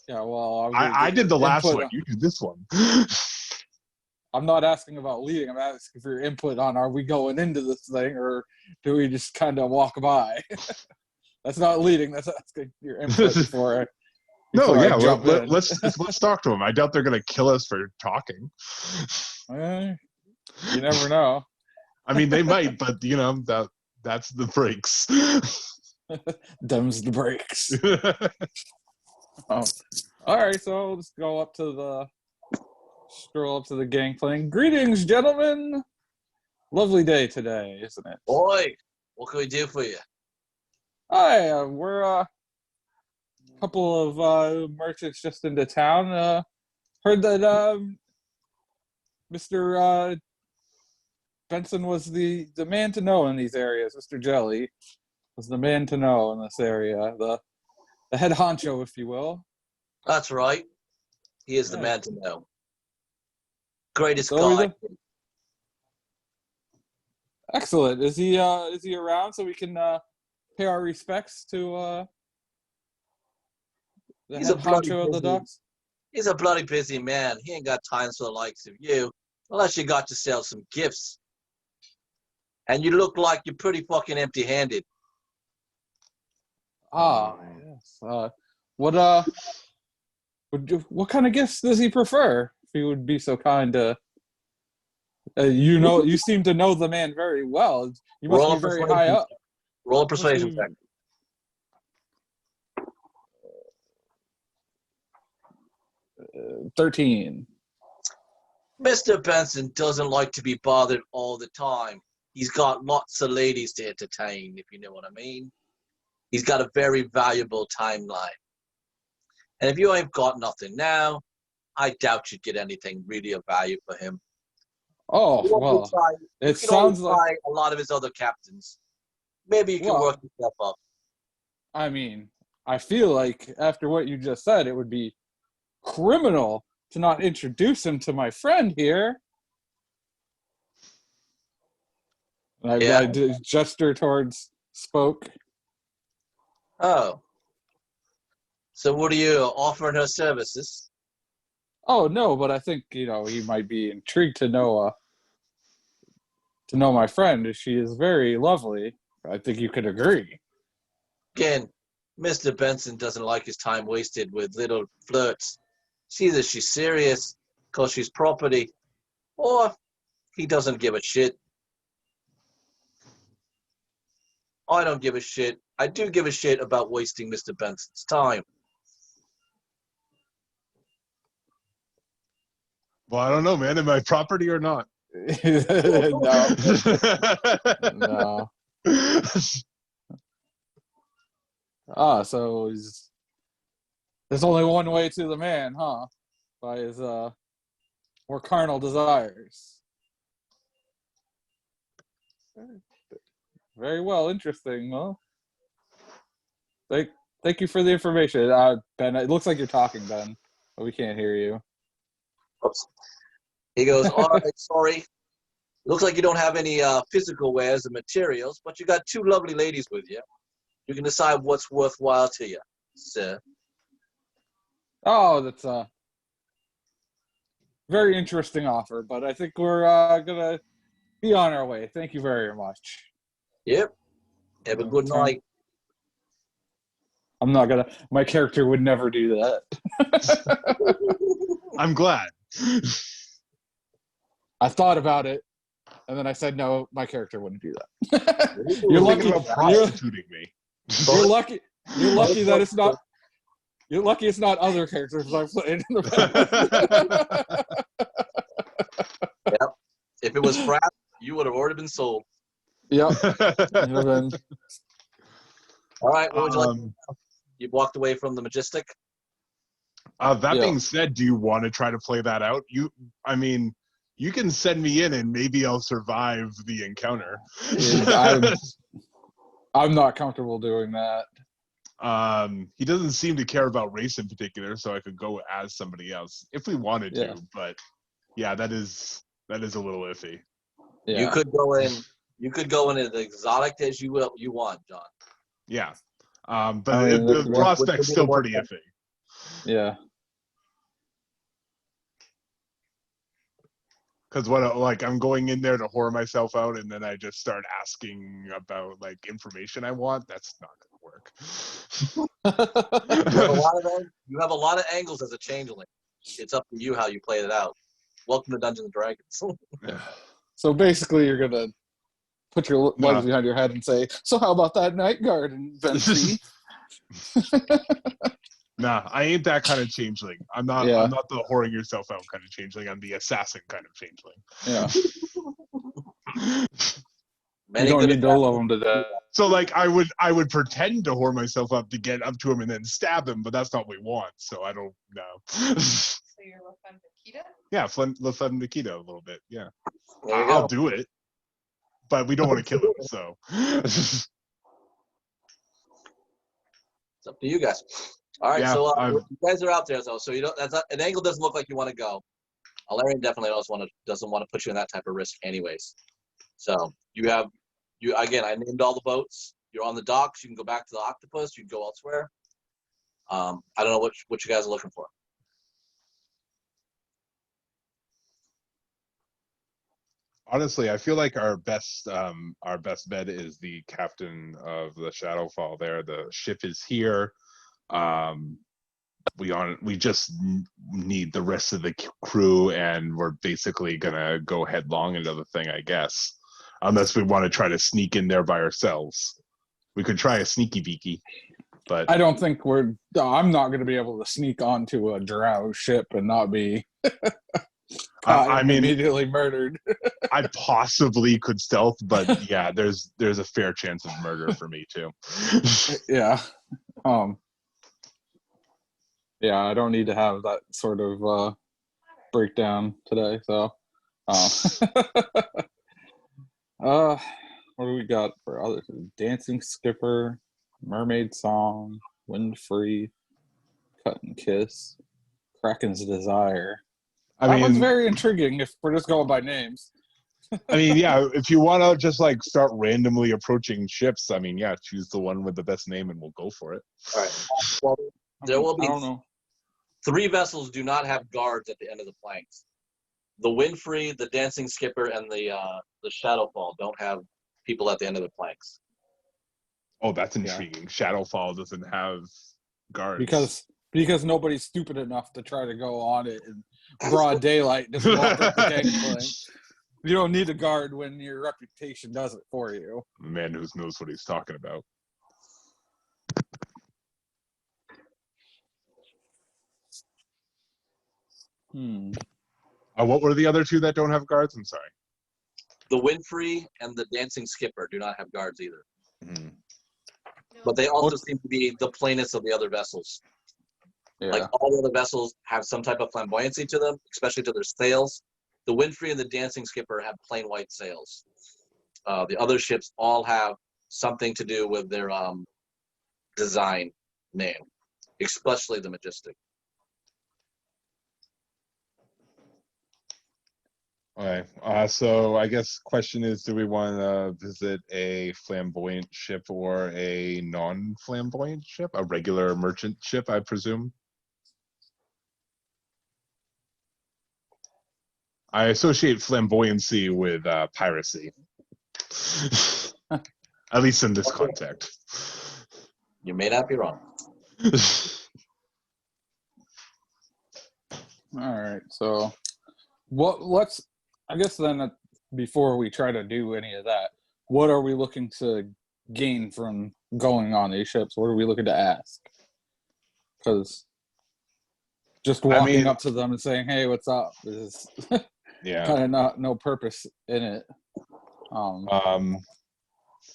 Yeah, well, I did the last one. You do this one. I'm not asking about leading. I'm asking for your input on: are we going into this thing, or do we just kind of walk by? That's not leading. That's asking your input before. Let's talk to them. I doubt they're gonna kill us for talking. You never know. I mean, they might, but that's the breaks. Them's the breaks. All right, so let's go up to stroll up to the gangplank. Greetings, gentlemen. Lovely day today, isn't it? Boy, what can we do for you? Hi, we're a couple of merchants just into town. Heard that Mr. Benson was the man to know in these areas. Mr. Jelly was the man to know in this area, the head honcho, if you will. That's right. He is the Yeah. man to know. Greatest So guy. Excellent. Is he around so we can pay our respects to the He's a head bloody honcho of the busy- docks? He's a bloody busy man. He ain't got time for the likes of you, unless you got to sell some gifts. And you look like you're pretty fucking empty-handed. Ah, yes. What kind of gifts does he prefer? If he would be so kind to, you seem to know the man very well. You must Roll be a very persuasion high up. check. Roll a persuasion Must check. be, 13. Mr. Benson doesn't like to be bothered all the time. He's got lots of ladies to entertain, if you know what I mean. He's got a very valuable timeline. And if you ain't got nothing now, I doubt you'd get anything really of value for him. Oh, You well, try, it you can always sounds like, try a lot of his other captains. Maybe you can Well- work yourself up. I mean, I feel like after what you just said, it would be criminal to not introduce him to my friend here. And Yeah. I did gesture towards Spoke. Oh. So what are you offering her services? Oh no, but I think he might be intrigued to know my friend. She is very lovely. I think you could agree. Again, Mr. Benson doesn't like his time wasted with little flirts. It's either she's serious because she's property, or he doesn't give a shit. I don't give a shit. I do give a shit about wasting Mr. Benson's time. Well, I don't know, man. Am I property or not? No, no. So there's only one way to the man, huh? By his more carnal desires. Very well, interesting, huh? Thank you for the information, Ben. It looks like you're talking, Ben, but we can't hear you. Oops. He goes, all right, sorry. Looks like you don't have any physical wares and materials, but you got two lovely ladies with you. You can decide what's worthwhile to you, sir. Oh, that's a very interesting offer, but I think we're gonna be on our way. Thank you very much. Yep. Have a good night. I'm not gonna. My character would never do that. I'm glad. I thought about it, and then I said no. My character wouldn't do that. You're You're thinking lucky. about prostituting me. You're lucky. You're lucky that it's not. You're lucky it's not other characters I've played in the past. Yep. If it was Frat, you would have already been sold. Yep. You'd have been- All right. What would you like? You walked away from the Majestic. That Yeah. being said, do you want to try to play that out? I mean, you can send me in and maybe I'll survive the encounter. I'm not comfortable doing that. He doesn't seem to care about race in particular, so I could go as somebody else if we wanted to. Yeah. But yeah, that is a little iffy. Yeah. You could go in. You could go in as exotic as you want, John. Yeah. But I mean, the what- prospect's still pretty iffy. Yeah. Because I'm going in there to whore myself out, and then I just start asking about information I want. That's not going to work. You have a lot of angles as a changeling. It's up to you how you play it out. Welcome to Dungeons and Dragons. So basically, you're gonna put your legs No. behind your head and say, "So how about that night guard and Vinci?" Nah, I ain't that kind of changeling. I'm not. Yeah. I'm not the whoring yourself out kind of changeling. I'm the assassin kind of changeling. Yeah. Many You don't good need to love him to death. So like I would pretend to whore myself up to get up to him and then stab him, but that's not what we want. So I don't know. So you're La Femme Nikita? Yeah, La Femme Nikita a little bit. Yeah, There you I'll go. do it, but we don't want to kill him. So It's up to you guys. All right, Yeah, so I've- you guys are out there, though. So you don't. That's not, an angle doesn't look like you want to go. Alerion definitely doesn't want to put you in that type of risk, anyways. So you again. I named all the boats. You're on the docks. You can go back to the Octopus. You can go elsewhere. I don't know what you guys are looking for. honestly, I feel like our best bet is the captain of the Shadowfall. There, the ship is here. We just need the rest of the crew, and we're basically gonna go headlong into the thing, I guess. Unless we want to try to sneak in there by ourselves, we could try a sneaky beaky. But I don't think I'm not going to be able to sneak onto a drow ship and not be I mean, immediately murdered. I possibly could stealth, but yeah, there's a fair chance of murder for me too. Yeah. Yeah, I don't need to have that sort of breakdown today. So, what do we got for others? Dancing Skipper, Mermaid Song, Wind Free, Cut and Kiss, Kraken's Desire. That one's very intriguing if we're just going by names. I mean, yeah, if you want to just like start randomly approaching ships, I mean, yeah, choose the one with the best name and we'll go for it. All right. Well, there will be. I don't know. 3 vessels do not have guards at the end of the planks. The Windfree, the Dancing Skipper, and the Shadowfall don't have people at the end of the planks. Oh, that's intriguing. Shadowfall doesn't have guards. Because nobody's stupid enough to try to go on it in broad daylight, just walk up the gangplank. You don't need a guard when your reputation does it for you. Man who knows what he's talking about. What were the other 2 that don't have guards? I'm sorry. The Windfree and the Dancing Skipper do not have guards either. Mm-hmm. But they also seem to be the plainest of the other vessels. Yeah. Like all the other vessels have some type of flamboyancy to them, especially to their sails. The Windfree and the Dancing Skipper have plain white sails. The other ships all have something to do with their design name, especially the Majestic. Okay. So I guess question is, do we want to visit a flamboyant ship or a non-flamboyant ship? A regular merchant ship, I presume? I associate flamboyancy with piracy. At least in this context. You may not be wrong. All right. So, I guess then before we try to do any of that, what are we looking to gain from going on these ships? What are we looking to ask? Because just walking up to them and saying, "Hey, what's up?" is kind of no purpose in it.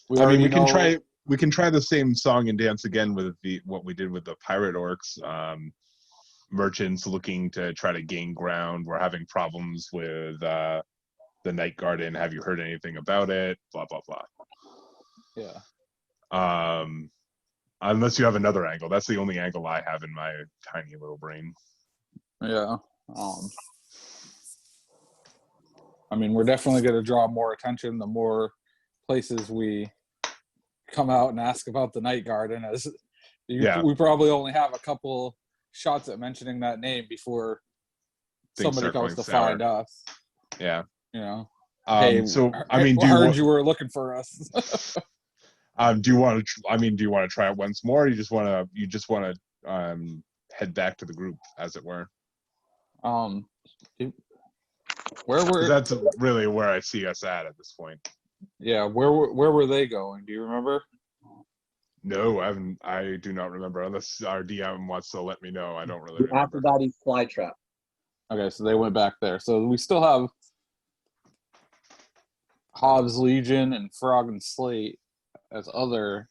We can try the same song and dance again with what we did with the pirate orcs. Merchants looking to try to gain ground. We're having problems with the Night Garden. Have you heard anything about it? Blah blah blah. Yeah. Unless you have another angle. That's the only angle I have in my tiny little brain. Yeah. I mean, we're definitely going to draw more attention the more places we come out and ask about the Night Garden. We probably only have a couple shots at mentioning that name before somebody comes to find us. Yeah. You know. Hey, so I mean, you were looking for us. Do you want to try it once more? Or you just want to head back to the group, as it were. That's really where I see us at this point. Yeah, where were they going? Do you remember? No, I haven't. I do not remember. Unless our DM wants to let me know, I don't really The remember. Aphrodite flytrap. Okay, so they went back there. So we still have Hobbs Legion and Frog and Slate as other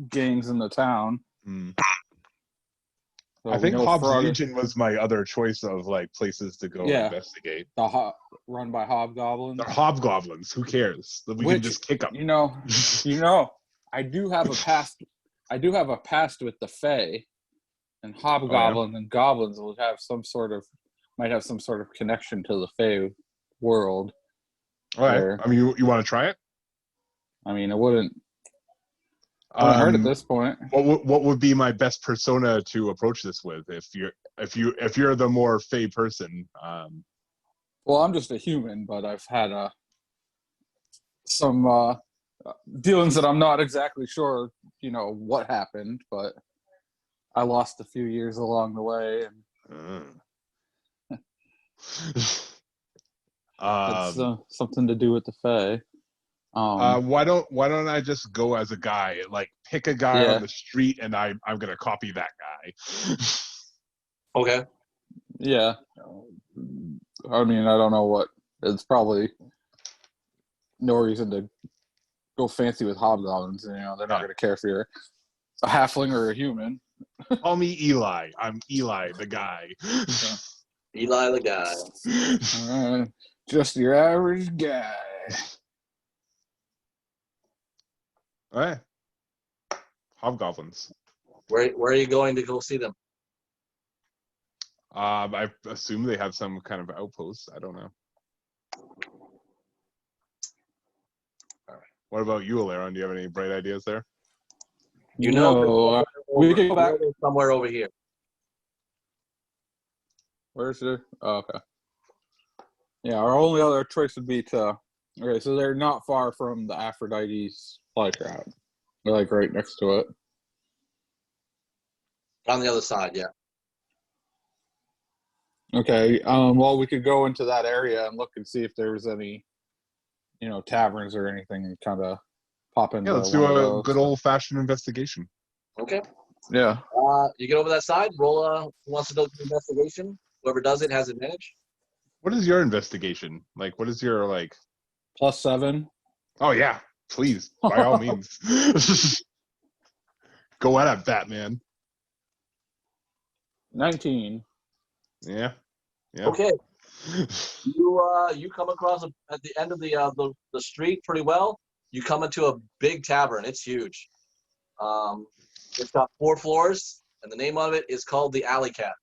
gangs in the town. Hmm. So I we think know Hobbs Frog, Legion was my other choice of like places to go Yeah. investigate. run by Hobgoblins. They're hobgoblins. Who cares? We can just kick them. You know, I do have a past. I do have a past with the Fae, and Hobgoblins and goblins will have might have some sort of connection to the Fae world. All right. Where, I mean, you want to try it? I mean, it wouldn't hurt at this point. What would be my best persona to approach this with? If you're the more Fey person. Well, I'm just a human, but I've had some dealings that I'm not exactly sure, what happened, but I lost a few years along the way, and it's something to do with the Fae. Why don't I just go as a guy? Like pick a guy on the street, and I'm gonna copy that guy. Okay. Yeah. I mean, I don't know what. It's probably no reason to go fancy with hobgoblins. They're not going to care if you're a halfling or a human. Call me Eli. I'm Eli, the guy. Eli the guy. Just your average guy. All right. Hobgoblins. Where are you going to go see them? I assume they have some kind of outpost. I don't know. All right. What about you, Alerion? Do you have any bright ideas there? We can go back somewhere over here. Where's it? Oh, okay. Yeah, our only other choice would be to. Okay, so they're not far from the Aphrodite's flytrap. They're like right next to it. On the other side, yeah. Okay. Well, we could go into that area and look and see if there's any, taverns or anything, and kind of pop into. Yeah, let's do a good old-fashioned investigation. Okay. Yeah. You get over that side. Roll. Who wants to do the investigation? Whoever does it has advantage. What is your investigation? Like, what is your like? +7. Oh yeah, please, by all means. Go at it, Batman. 19. Yeah. Okay. You come across at the end of the street pretty well. You come into a big tavern. It's huge. It's got 4 floors, and the name of it is called the Alley Cat.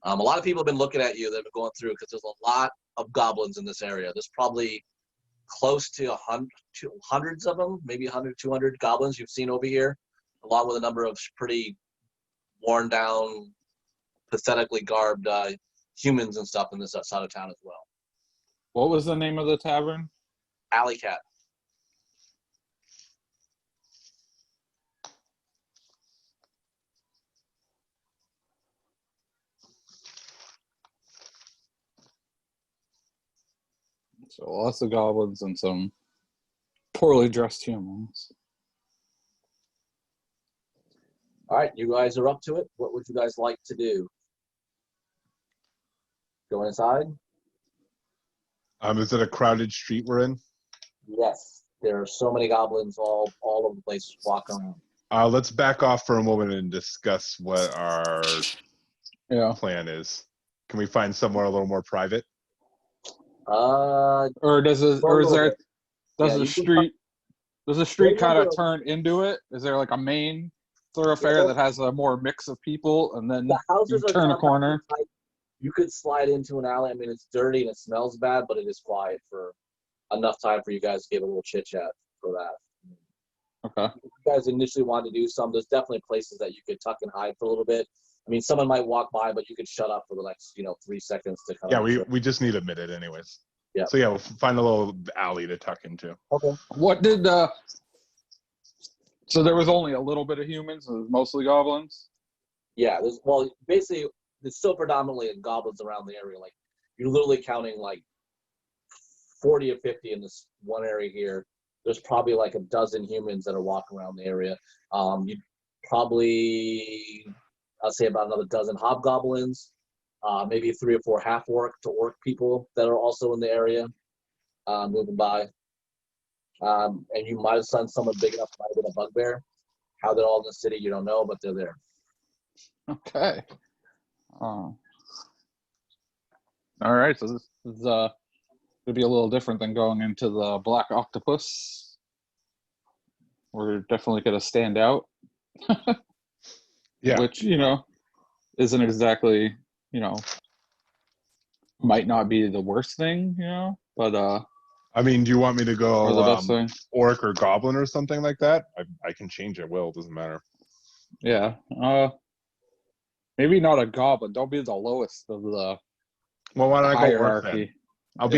A lot of people have been looking at you. They've been going through because there's a lot of goblins in this area. There's probably close to hundreds of them, maybe 100, 200 goblins you've seen over here, along with a number of pretty worn down, pathetically garbed humans and stuff in this side of town as well. What was the name of the tavern? Alley Cat. So lots of goblins and some poorly dressed humans. All right, you guys are up to it. What would you guys like to do? Go inside? Is it a crowded street we're in? Yes. There are so many goblins all over the place walking around. Let's back off for a moment and discuss what our plan is. Can we find somewhere a little more private? Does the street kind of turn into it? Is there like a main thoroughfare that has a more mix of people, and then the houses you turn a corner? You could slide into an alley. I mean, it's dirty and it smells bad, but it is quiet for enough time for you guys to give a little chit chat for that. Okay. If you guys initially wanted to do some, there's definitely places that you could tuck and hide for a little bit. I mean, someone might walk by, but you could shut up for the next, 3 seconds to come. Yeah, we just need a minute anyways. Yeah. So yeah, we'll find a little alley to tuck into. Okay. What did so there was only a little bit of humans, it was mostly goblins? Yeah, basically there's still predominantly goblins around the area. Like, you're literally counting like 40 or 50 in this one area here. There's probably like a dozen humans that are walking around the area. You probably, I'll say about another dozen hobgoblins, maybe 3 or 4 half-orc to orc people that are also in the area moving by. And you might have seen someone big enough to might have been a bugbear. How they're all in the city, you don't know, but they're there. Okay. All right. So this is would be a little different than going into the Black Octopus. We're definitely going to stand out. Yeah. Which, isn't exactly, might not be the worst thing, but I mean, do you want me to or go the best thing. orc or goblin or something like that? I can change it. Will, doesn't matter. Yeah. Maybe not a goblin. Don't be the lowest of the Well, why don't I go orc hierarchy. then? I'll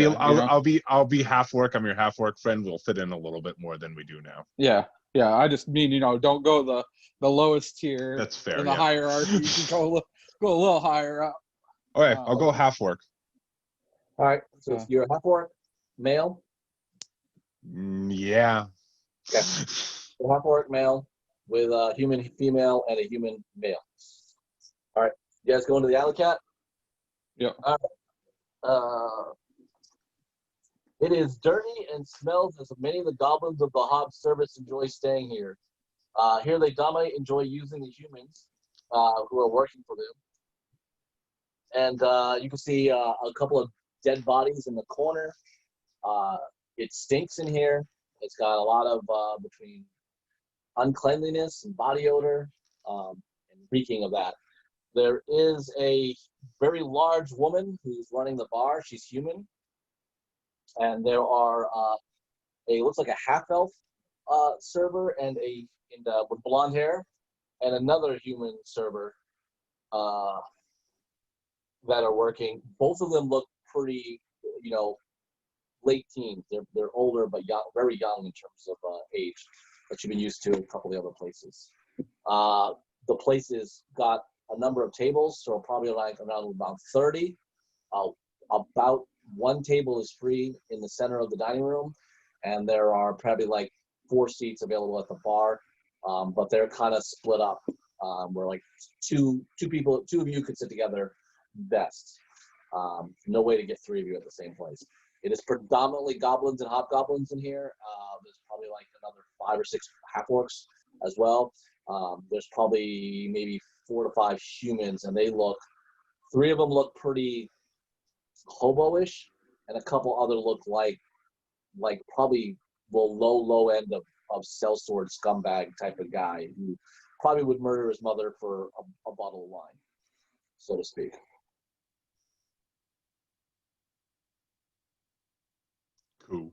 be half orc. I'm your half orc friend. We'll fit in a little bit more than we do now. Yeah. I just mean, don't go the lowest tier. That's fair. In the Yeah. hierarchy. You can go a little higher up. Okay, I'll go half orc. All right, so you're a half-orc, male? Yeah. Okay. So half-orc male with a human female and a human male. All right, you guys going to the alley cat? Yep. All right. It is dirty and smells as many of the goblins of the Hob service enjoy staying here. Here they dominate, enjoy using the humans who are working for them. And you can see a couple of dead bodies in the corner. It stinks in here. It's got a lot of between uncleanliness and body odor and reeking of that. There is a very large woman who's running the bar. She's human. And there are looks like a half-elf server and with blonde hair, and another human server that are working. Both of them look pretty, late teens. They're older but young, very young in terms of age, that you've been used to in a couple of the other places. The place has got a number of tables, so probably like around about 30. About one table is free in the center of the dining room, and there are probably like 4 seats available at the bar, but they're kind of split up. Where like two of you could sit together best. No way to get 3 of you at the same place. It is predominantly goblins and hobgoblins in here. There's probably like another 5 or 6 half-orcs as well. There's probably maybe 4 to 5 humans, and 3 of them look pretty hobo-ish, and a couple other look like probably the low end of sellsword scumbag type of guy who probably would murder his mother for a bottle of wine, so to speak. Cool.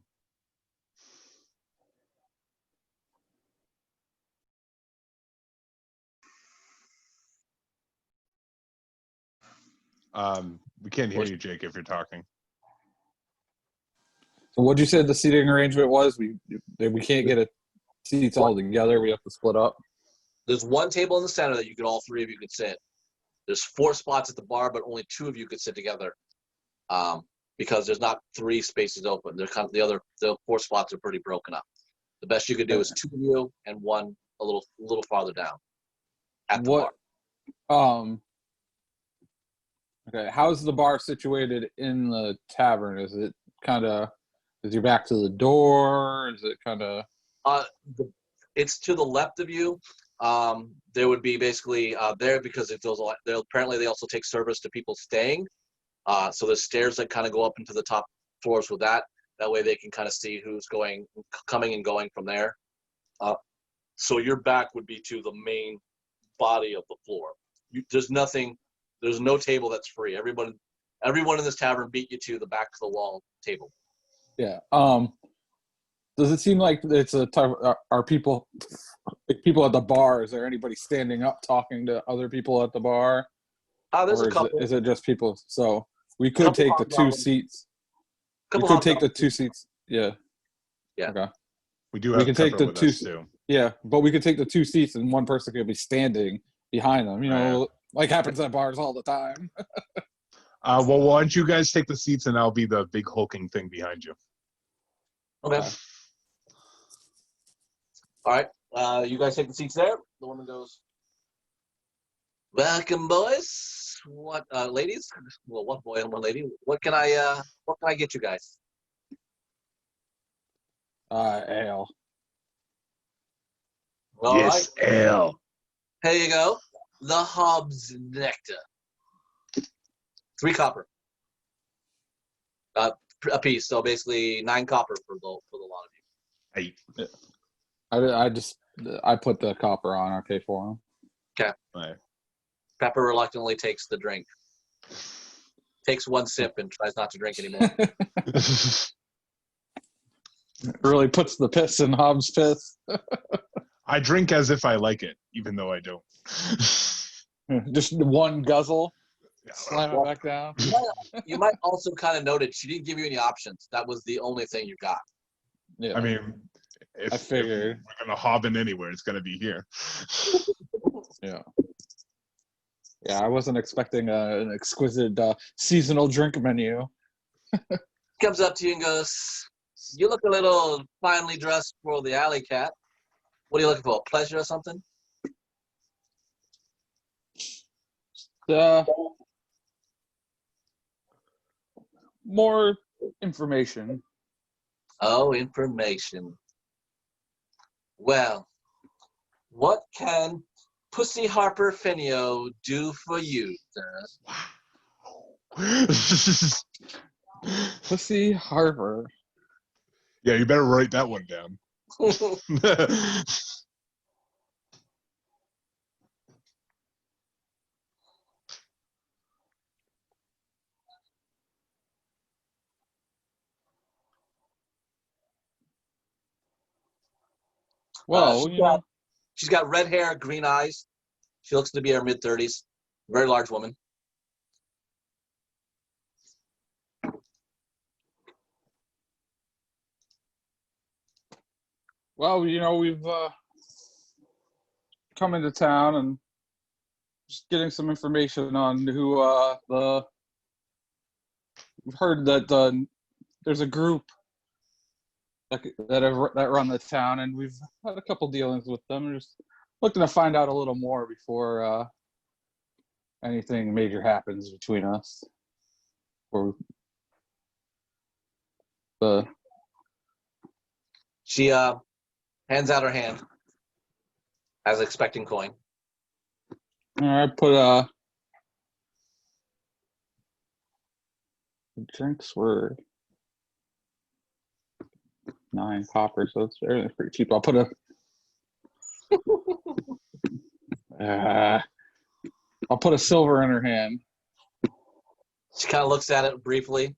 We can't hear you, Jake, if you're talking. So what'd you say the seating arrangement was? We can't get seats all together. We have to split up. There's one table in the center that all 3 of you could sit. There's 4 spots at the bar, but only 2 of you could sit together, because there's not 3 spaces open. They're kind of the 4 spots are pretty broken up. The best you could do is 2 of you and one a little farther down at the bar. Okay, how's the bar situated in the tavern? Is it is your back to the door? Is it kind of? It's to the left of you. There would be basically there, because apparently they also take service to people staying. So there's stairs that kind of go up into the top floors with that. That way they can kind of see who's coming and going from there. So your back would be to the main body of the floor. There's no table that's free. Everyone in this tavern beat you to the back of the wall table. Yeah. Does it seem like it's a type? Are people at the bar? Is there anybody standing up talking to other people at the bar? There's a couple. Is it just people? So we could take the 2 seats. We could take the 2 seats. Yeah. Yeah. Okay. We can take the 2 too. Yeah, but we could take the 2 seats, and one person could be standing behind them. Like happens at bars all the time. Well, why don't you guys take the seats, and I'll be the big hulking thing behind you. Okay. All right. You guys take the seats there. The woman goes, "Welcome, boys. What, ladies? Well, one boy and one lady. What can I get you guys?" Ale. All right. ale. Here you go. The Hobbs Nectar. 3 copper. A piece. So basically 9 copper for the lot of you. I put the copper on. I pay for him. Okay. Right. Pepper reluctantly takes the drink. Takes 1 sip and tries not to drink anymore. Really puts the piss in Hobbs' piss. I drink as if I like it, even though I don't. Just 1 guzzle. Slam it back down. You might also kind of notice she didn't give you any options. That was the only thing you got. Yeah. I mean, I figured. if we're gonna hob in anywhere, it's gonna be here. Yeah. Yeah, I wasn't expecting an exquisite seasonal drink menu. Comes up to you and goes, "You look a little finely dressed for the alley cat. What are you looking for? Pleasure or something?" More information. Oh, information. Well, what can Pussy Harper Finio do for you, sir? Pussy Harbor. Yeah, you better write that one down. Well, she's got red hair, green eyes. She looks to be in her mid-30s. Very large woman. we've come into town and just getting some information on who we've heard that there's a group that run the town, and we've had a couple dealings with them. We're just looking to find out a little more before anything major happens between us. Or She hands out her hand as expecting coin. I put the drinks were 9 copper, so everything's pretty cheap. I'll put a silver in her hand. She kind of looks at it briefly,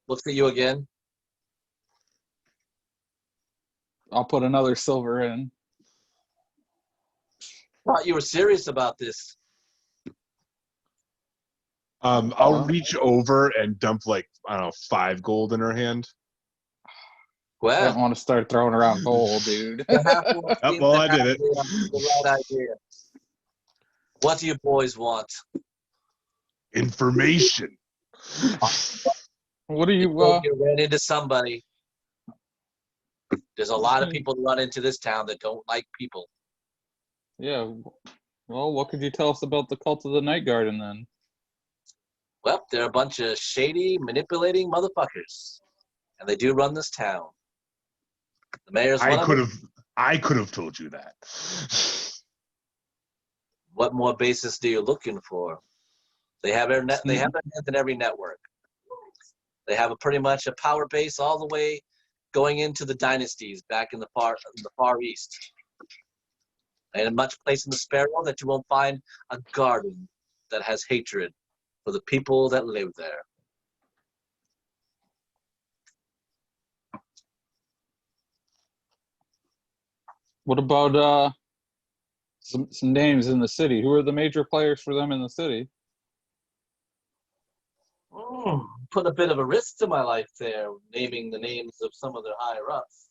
looks at you again. I'll put another silver in. Thought you were serious about this. I'll reach over and dump like, I don't know, 5 gold in her hand. I don't Well, want to start throwing around gold, dude. Well, I did it. The right idea. What do you boys want? Information. What do you? You ran into somebody. There's a lot of people who run into this town that don't like people. Yeah. Well, what could you tell us about the cult of the Night Garden then? Well, they're a bunch of shady, manipulating motherfuckers, and they do run this town. The mayor's one of them. I could have told you that. What more basis do you looking for? They have their hands in every network. They have pretty much a power base all the way going into the dynasties back in the far east. And in much place in the Spero that you won't find a garden that has hatred for the people that live there. What about some names in the city? Who are the major players for them in the city? Put a bit of a risk to my life there, naming the names of some of their higher ups.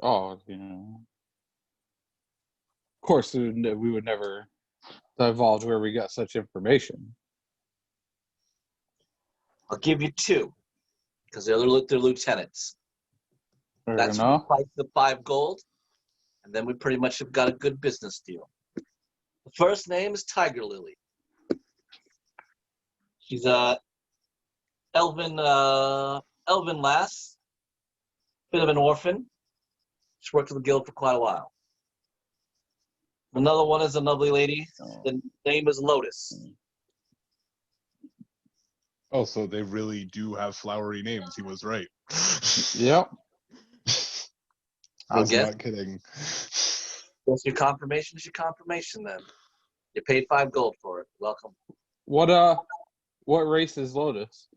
Oh, Of course, we would never divulge where we got such information. I'll give you 2, because they're lieutenants. Fair That's enough. what price the 5 gold, and then we pretty much have got a good business deal. The first name is Tiger Lily. She's a elven lass, bit of an orphan. She's worked with the guild for quite a while. Another one is a lovely lady. The name is Lotus. Oh, so they really do have flowery names. He was right. Yep. I'll Was guess. not kidding. Guess your confirmation is your confirmation then. You paid 5 gold for it. Welcome. What race is Lotus?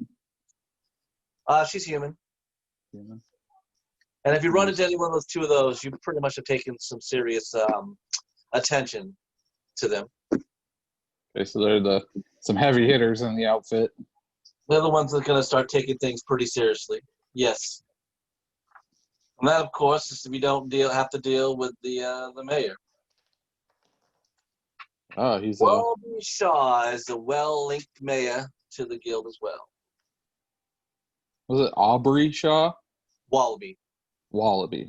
She's human. And if you run into any one of those 2 of those, you pretty much have taken some serious attention to them. Okay, so they're some heavy hitters in the outfit. They're the ones that are going to start taking things pretty seriously. Yes. And that, of course, is if you don't have to deal with the mayor. Oh, he's Walby Shaw is a well-linked mayor to the guild as well. was it Aubrey Shaw? Wallaby. Wallaby.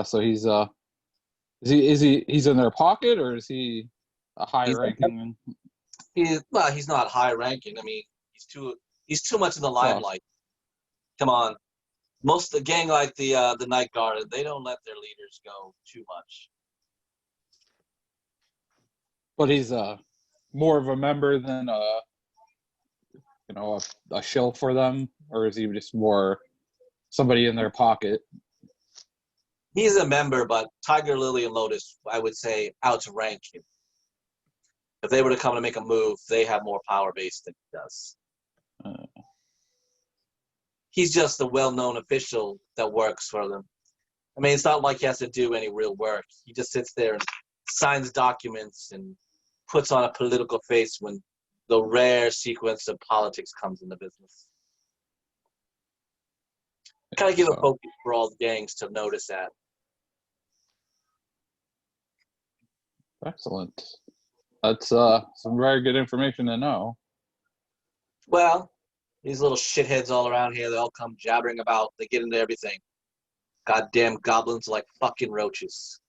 So he's he's in their pocket, or is he a high ranking? He's not high-ranking. I mean, he's too much in the limelight. Come on. Most of the gang, like the Night Guard, they don't let their leaders go too much. But he's more of a member than a shill for them, or is he just more somebody in their pocket? He's a member, but Tiger Lily and Lotus, I would say, outrank him. If they were to come to make a move, they have more power base than he does. He's just a well-known official that works for them. I mean, it's not like he has to do any real work. He just sits there and signs documents and puts on a political face when the rare sequence of politics comes into business. Kind of give a focus for all the gangs to notice that. Excellent. That's some very good information to know. Well, these little shitheads all around here, they all come jabbering about. They get into everything. Goddamn goblins are like fucking roaches.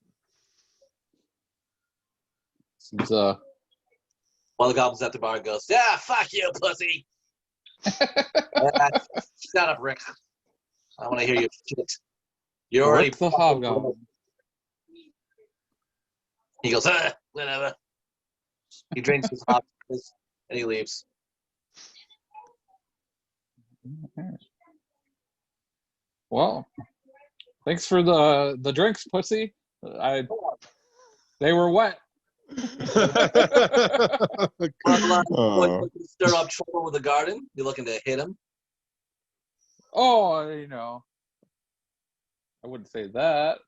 Seems, One of the goblins at the bar goes, "Yeah, fuck you, pussy." Shut up, Rick. I don't want to hear your shit. You're already Rick the Hobgoblin. He goes, whatever. He drinks his hot and he leaves. Well, thanks for the drinks, pussy. They were wet. Oh. Stir up trouble with the garden. You're looking to hit him. Oh, I wouldn't say that.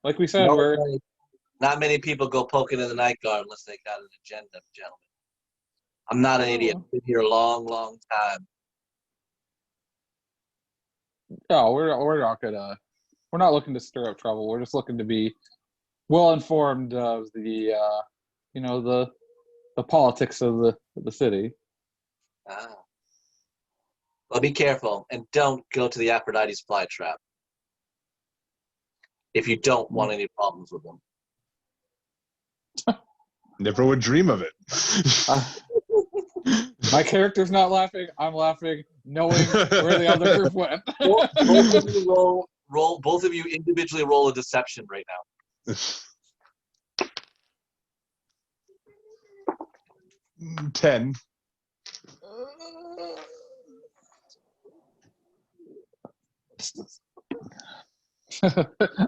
Like we said, Not many people go poking in the night guard unless they got an agenda, gentlemen. I'm not an idiot. I've been here a long, long time. No, we're not looking to stir up trouble. We're just looking to be well informed of the politics of the city. Well, be careful and don't go to the Aphrodite's flytrap if you don't want any problems with them. Never would dream of it. My character's not laughing. I'm laughing, knowing where the other group went. Both of you individually roll a deception right now. 10.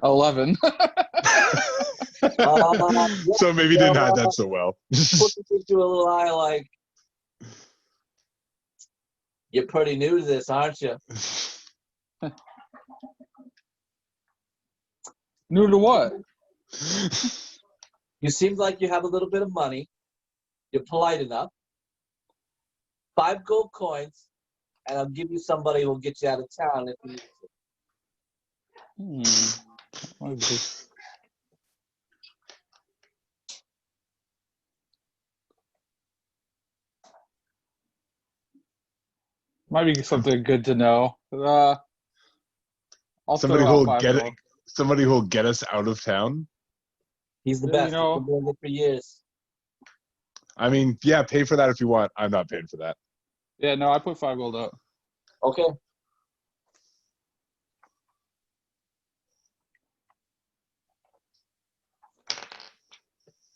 11. So maybe didn't hide that so well. Put into a little eye like, you're pretty new to this, aren't you? New to what? You seem like you have a little bit of money. You're polite enough. 5 gold coins, and I'll give you somebody who will get you out of town if you need to. Might be something good to know. I'll Somebody throw out who'll 5 get it. gold. Somebody who'll get us out of town. He's the You best. He's know- been doing it for years. I mean, yeah, pay for that if you want. I'm not paying for that. Yeah, no, I put 5 gold out. Okay.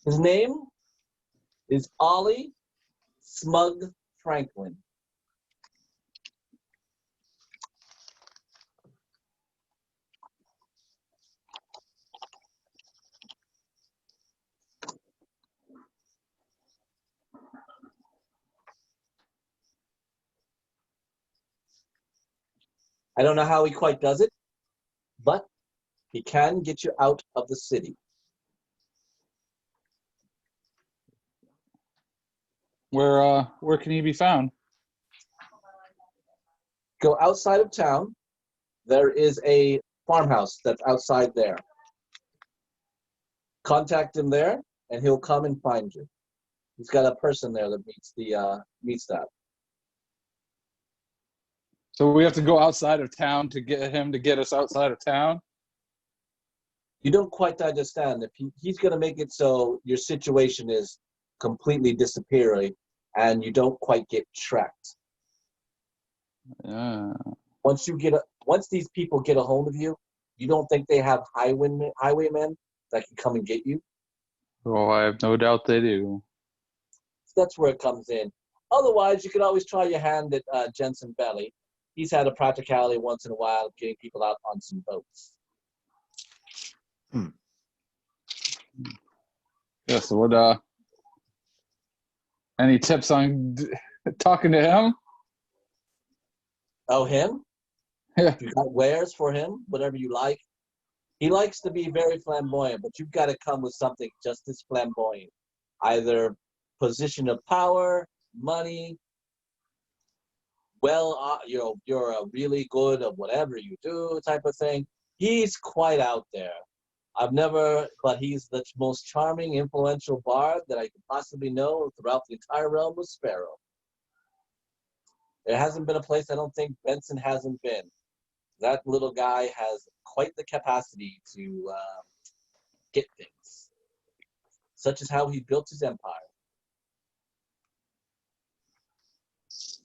His name is Ollie Smug Franklin. I don't know how he quite does it, but he can get you out of the city. Where can he be found? Go outside of town. There is a farmhouse that's outside there. Contact him there, and he'll come and find you. He's got a person there that meets that. So we have to go outside of town to get him to get us outside of town? You don't quite understand. If he's going to make it so your situation is completely disappearing, and you don't quite get tracked. Yeah. Once these people get a hold of you, you don't think they have highwaymen that can come and get you? Oh, I have no doubt they do. So that's where it comes in. Otherwise, you could always try your hand at Jensen Belly. He's had a practicality once in a while of getting people out on some boats. Yeah, so what, any tips on talking to him? Oh, him? Yeah. You got wares for him, whatever you like. He likes to be very flamboyant, but you've got to come with something just as flamboyant. Either position of power, money, you're a really good at whatever you do type of thing. He's quite out there. But he's the most charming, influential bard that I could possibly know throughout the entire realm of Spero. There hasn't been a place I don't think Benson hasn't been. That little guy has quite the capacity to get things, such as how he built his empire.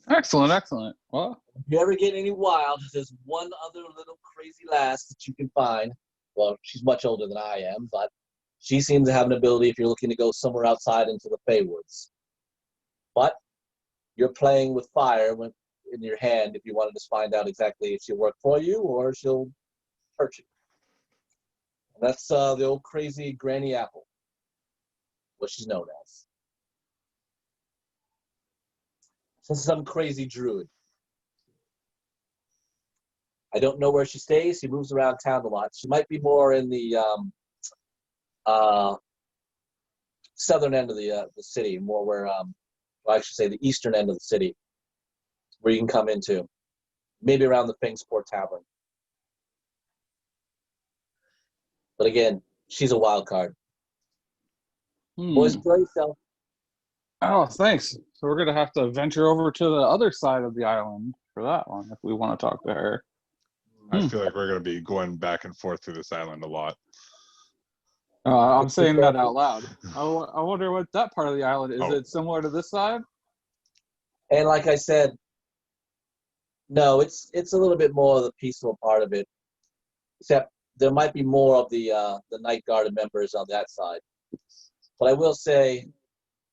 Excellent, excellent. Well, If you ever get any wild, there's one other little crazy lass that you can find. Well, she's much older than I am, but she seems to have an ability if you're looking to go somewhere outside into the Feywoods. But you're playing with fire in your hand if you wanted to find out exactly if she'll work for you or she'll hurt you. And that's the old crazy Granny Apple, what she's known as. Some crazy druid. I don't know where she stays. She moves around town a lot. She might be more in the southern end of the city, more where, well, I should say the eastern end of the city, where you can come into. Maybe around the Fengsport Tavern. But again, she's a wild card. Boys, enjoy yourself. Oh, thanks. So we're going to have to venture over to the other side of the island for that one if we want to talk to her. I feel like we're going to be going back and forth through this island a lot. I'm saying that out loud. I wonder what that part of the island is. Oh. It similar to this side? And like I said, no, it's a little bit more of the peaceful part of it. Except there might be more of the Night Guard members on that side. But I will say,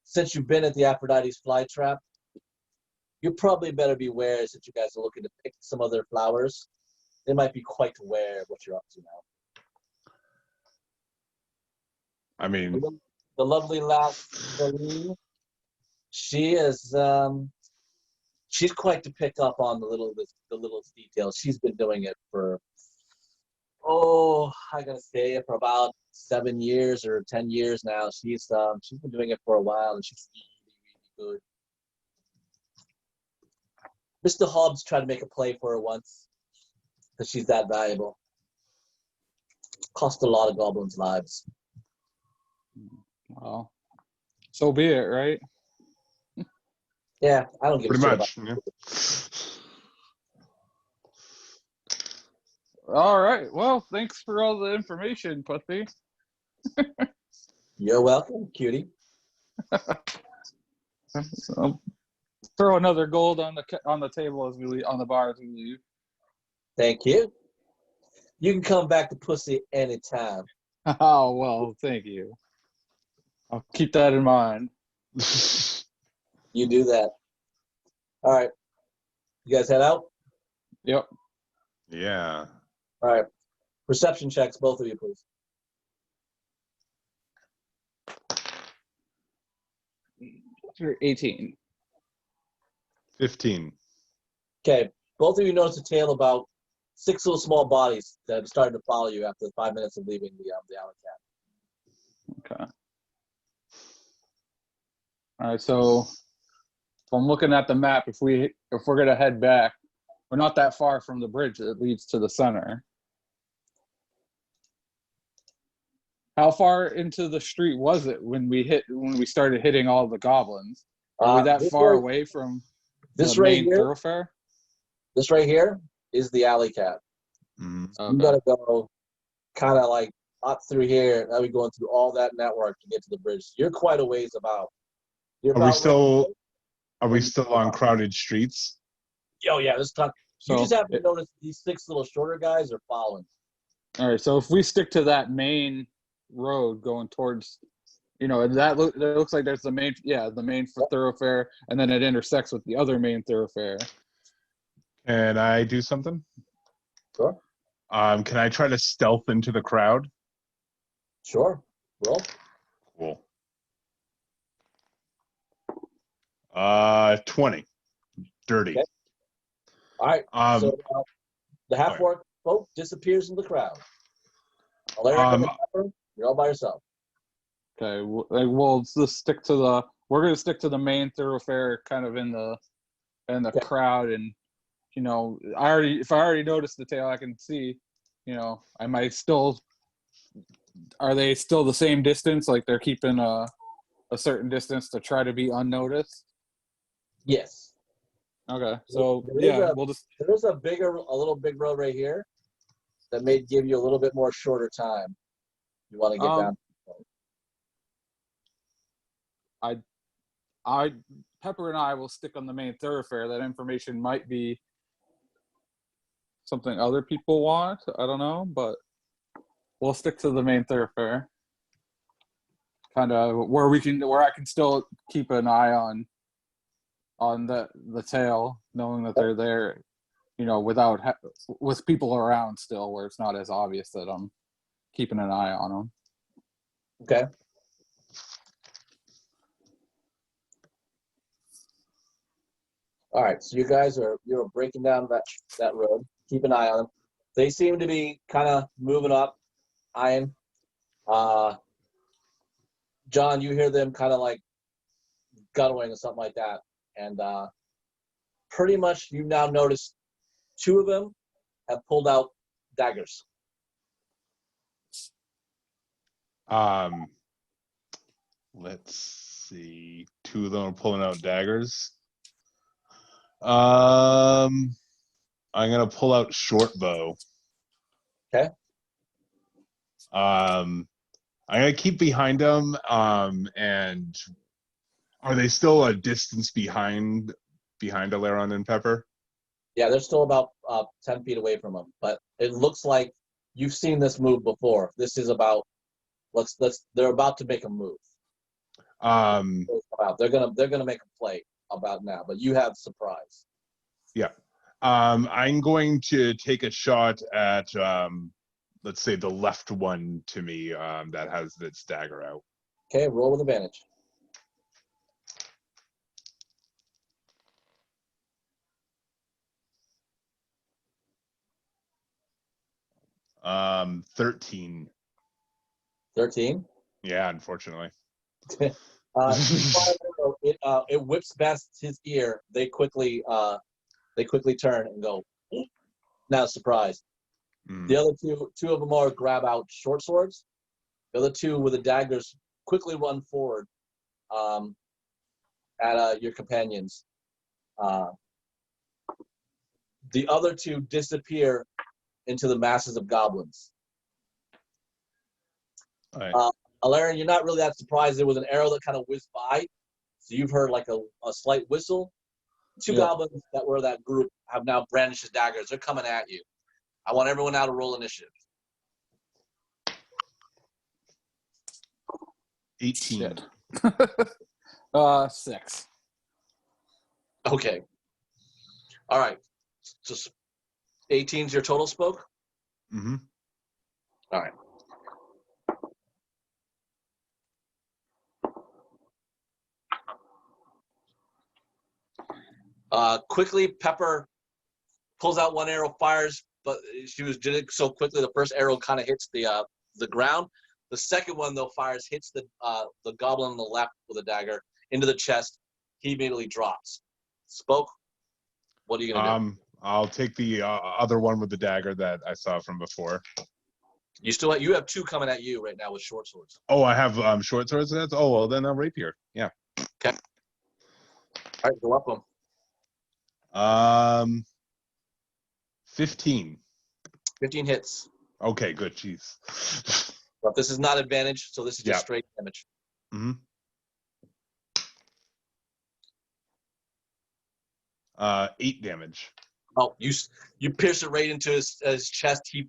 since you've been at the Aphrodite's Flytrap, you probably better be aware that you guys are looking to pick some other flowers. They might be quite aware of what you're up to now. I mean, The lovely lass, Celine, she is she's quite to pick up on the little details. She's been doing it for I gotta say for about 7 years or 10 years now. She's been doing it for a while, and she's really, really good. Mr. Hobbs tried to make a play for her once because she's that valuable. Cost a lot of goblins' lives. Well, so be it, right? Yeah, I don't give a pretty shit much. about. Yeah. All right. Well, thanks for all the information, Pussy. You're welcome, cutie. Throw another gold on the table as we leave, on the bar as we leave. Thank you. You can come back to Pussy anytime. Oh well, thank you. I'll keep that in mind. You do that. All right. You guys head out? Yep. Yeah. All right. Perception checks, both of you, please. 18. 15. Okay. Both of you notice a tail about 6 little small bodies that have started to follow you after 5 minutes of leaving the alley cat. Okay. All right. So if I'm looking at the map, if we're gonna head back, we're not that far from the bridge that leads to the center. How far into the street was it when we started hitting all the goblins? Are we that far away from the main thoroughfare? This right here is the alley cat. Mm-hmm. So you gotta go kind of like up through here. Now we're going through all that network to get to the bridge. You're quite a ways about. Are we still on crowded streets? Oh yeah, this time. So You just have to notice these 6 little shorter guys are following. All right. So if we stick to that main road going towards, that looks like there's the main thoroughfare, and then it intersects with the other main thoroughfare. Can I do something? Sure. Can I try to stealth into the crowd? Sure. Roll. Cool. 20. Dirty. Okay. All right. So the half-orc folk disappears in the crowd. Alerion and Pepper, you're all by yourself. Okay. We'll just stick to we're gonna stick to the main thoroughfare, kind of in the crowd, and if I already noticed the tail, I can see. I might still. Are they still the same distance? Like they're keeping a certain distance to try to be unnoticed? Yes. Okay. So we'll just. There's a little big road right here that may give you a little bit more shorter time. You want to get down. Pepper and I will stick on the main thoroughfare. That information might be something other people want. I don't know, but we'll stick to the main thoroughfare. Kind of where I can still keep an eye on the tail, knowing that they're there, with people around still, where it's not as obvious that I'm keeping an eye on them. Okay. All right, so you guys you're breaking down that road. Keep an eye on them. They seem to be kind of moving up, eyeing. John, you hear them kind of like guttering or something like that, and pretty much you now notice 2 of them have pulled out daggers. Let's see. 2 of them are pulling out daggers. I'm gonna pull out short bow. Okay. I'm gonna keep behind them. And are they still a distance behind Alerion and Pepper? Yeah, they're still about 10 feet away from them, but it looks like you've seen this move before. This is about they're about to make a move. They're gonna make a play about now, but you have surprise. Yeah. I'm going to take a shot at let's say the left one to me that has its dagger out. Okay, roll with advantage. 13. 13. Yeah, unfortunately. It whips past his ear. They quickly turn and go. Now surprise. The other two of them are grab out short swords. The other 2 with the daggers quickly run forward at your companions. The other 2 disappear into the masses of goblins. All right. Alerion, you're not really that surprised. There was an arrow that kind of whizzed by, so you've heard like a slight whistle. Two goblins that were that group have now brandished his daggers. They're coming at you. I want everyone now to roll initiative. 18. Shit. 6. Okay. All right. So 18 is your total, Spoke? Mm-hmm. All right. Quickly, Pepper pulls out one arrow, fires, but she did it so quickly. The first arrow kind of hits the ground. The second one, though, hits the goblin on the left with a dagger into the chest. He immediately drops. Spoke. What are you gonna do? I'll take the other one with the dagger that I saw from before. You have 2 coming at you right now with short swords. Oh, I have short swords. Oh, well, then I'll rapier. Yeah. Okay. All right, go up them. 15. 15 hits. Okay, good. Jeez. But this is not advantage, so this is just straight damage. Mm-hmm. 8 damage. Oh, you pierce it right into his chest. He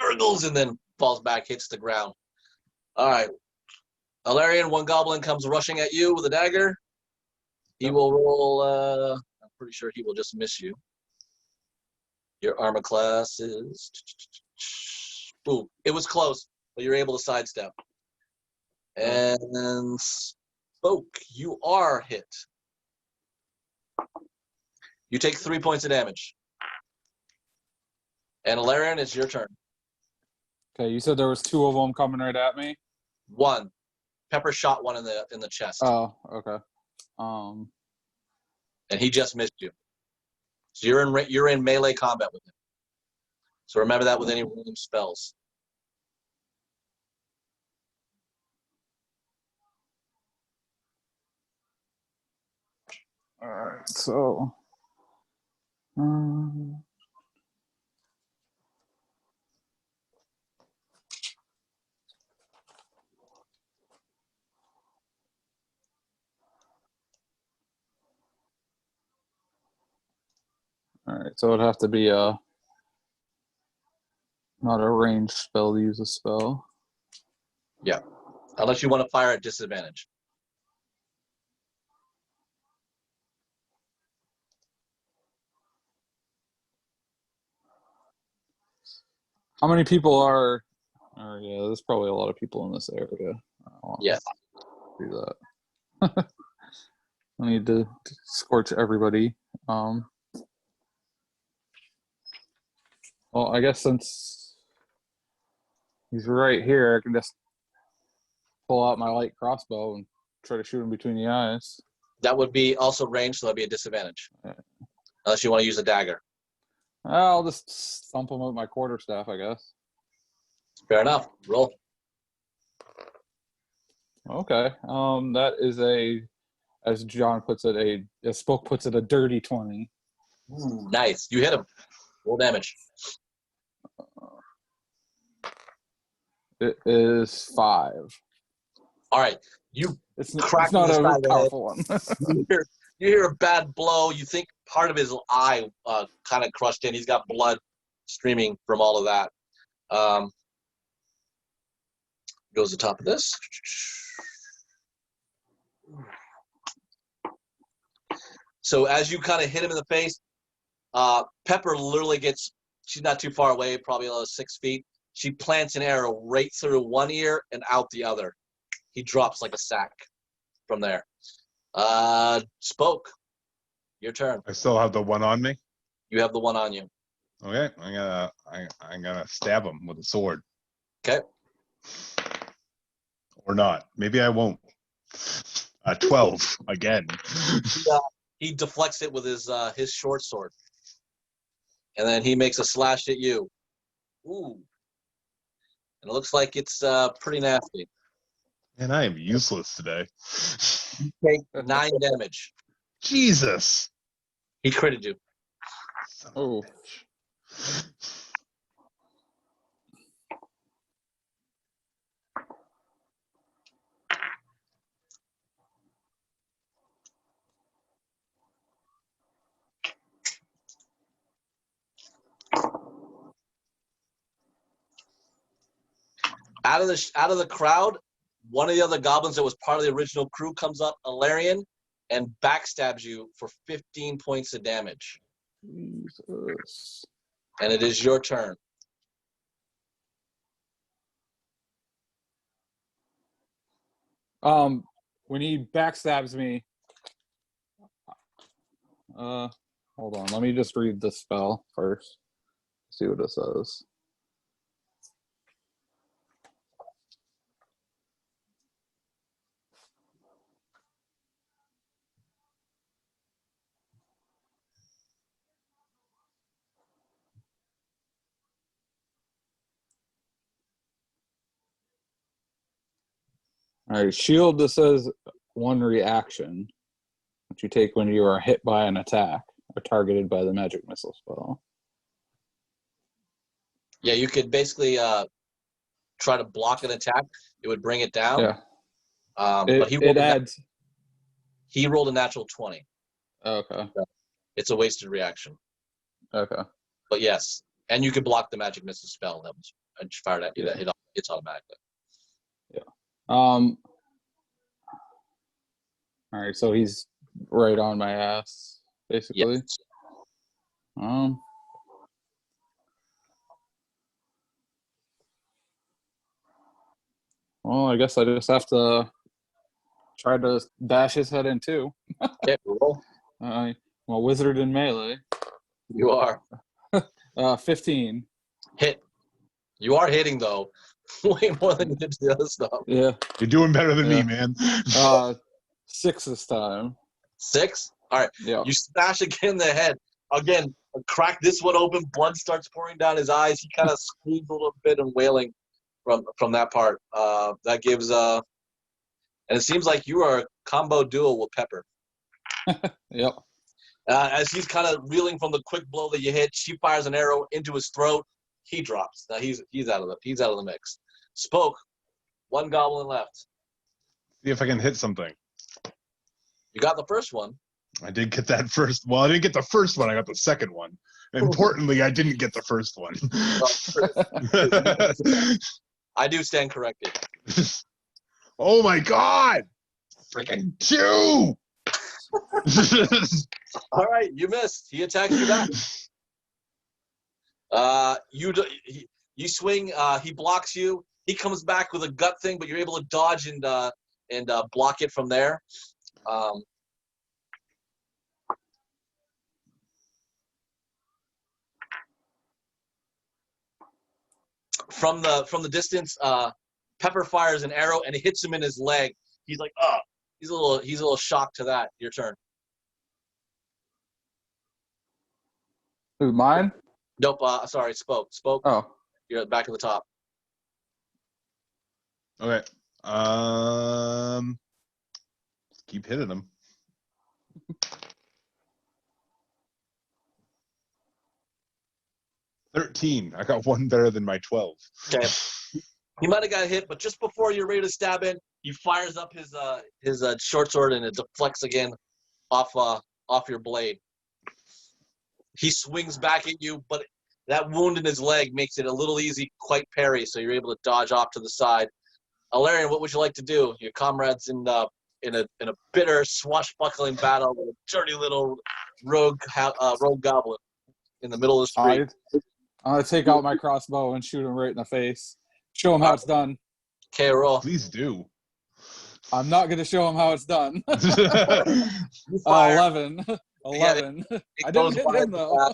gurgles and then falls back, hits the ground. All right. Alerion, one goblin comes rushing at you with a dagger. He will roll, I'm pretty sure he will just miss you. Your armor class is... Ooh, it was close, but you're able to sidestep. And Spoke, you are hit. You take 3 points of damage. And Alerion, it's your turn. Okay, you said there was 2 of them coming right at me? 1. Pepper shot one in the chest. Oh, okay. And he just missed you. So you're in melee combat with him. So remember that with any random spells. All right, so... All right, so it'd have to be not a ranged spell to use a spell. Yeah. Unless you want to fire at disadvantage. How many people are? Oh yeah, there's probably a lot of people in this area. I don't want Yes. to do that. I need to scorch everybody. Well, I guess since he's right here, I can just pull out my light crossbow and try to shoot him between the eyes. That would be also ranged, so that'd be a disadvantage. Right. Unless you want to use a dagger. I'll just thump him with my quarterstaff, I guess. Fair enough. Roll. Okay. That is as John puts it, as Spoke puts it, a dirty 20. Ooh, nice. You hit him. Roll damage. It is 5. All right. You It's crack not him in the a side of the powerful one. you hear a bad blow. You think part of his eye kind of crushed in. He's got blood streaming from all of that. Goes to the top of this. So as you kind of hit him in the face, Pepper literally she's not too far away, probably another 6 feet. She plants an arrow right through one ear and out the other. He drops like a sack from there. Spoke, your turn. I still have the one on me. You have the one on you. Okay, I'm gonna stab him with a sword. Okay. Or not. Maybe I won't. 12 again. He deflects it with his short sword. And then he makes a slash at you. Ooh. And it looks like it's pretty nasty. And I am useless today. You take 9 damage. Jesus. He critted you. Son of a Oh. bitch. Out of the crowd, one of the other goblins that was part of the original crew comes up, Alerion, and backstabs you for 15 points of damage. Jesus. And it is your turn. When he backstabs me, hold on, let me just read the spell first. See what it says. All right, shield. This says one reaction, which you take when you are hit by an attack or targeted by the magic missile spell. Yeah, you could basically try to block an attack. It would bring it down. Yeah. But he rolled a natural 20. Okay. So it's a wasted reaction. Okay. But yes, and you could block the magic missile spell that was fired at you. Yeah. That hits automatically. Yeah. All right, so he's right on my ass, basically. Yes. Well, I guess I just have to try to bash his head in too. Okay, roll. Well, wizard in melee. You are 15. hit. You are hitting though, way more than you did to the other stuff. Yeah. You're doing better than me, Yeah. man. 6 this time. 6. All right. Yeah. You smash again in the head. Again, crack this one open. Blood starts pouring down his eyes. He kind of screams a little bit and wailing from that part. That gives and it seems like you are a combo duo with Pepper. Yep. As he's kind of reeling from the quick blow that you hit, she fires an arrow into his throat. He drops. Now he's out of the mix. Spoke. One goblin left. See if I can hit something. You got the first one. I did get that first. Well, I didn't get the first one. I got the second one. Importantly, I didn't get the first one. I do stand corrected. Oh my god! Freaking 2! All right, you missed. He attacks you back. You swing. He blocks you. He comes back with a gut thing, but you're able to dodge and block it from there. From the distance, Pepper fires an arrow and it hits him in his leg. He's like, oh, he's a little shocked to that. Your turn. Who, mine? Nope. Sorry, Spoke. Oh. You're at the back of the top. Okay. Keep hitting him. 13. I got one better than my 12. Okay. He might have got hit, but just before you're ready to stab in, he fires up his short sword and it deflects again off your blade. He swings back at you, but that wound in his leg makes it a little easy, quite parry, so you're able to dodge off to the side. Alerion, what would you like to do? Your comrades in a bitter, swashbuckling battle with a dirty little rogue goblin in the middle of the street. I'm gonna take out my crossbow and shoot him right in the face. Show him how it's done. Okay, roll. Please do. I'm not gonna show him how it's done. You fire. 11. 11. I didn't hit him though.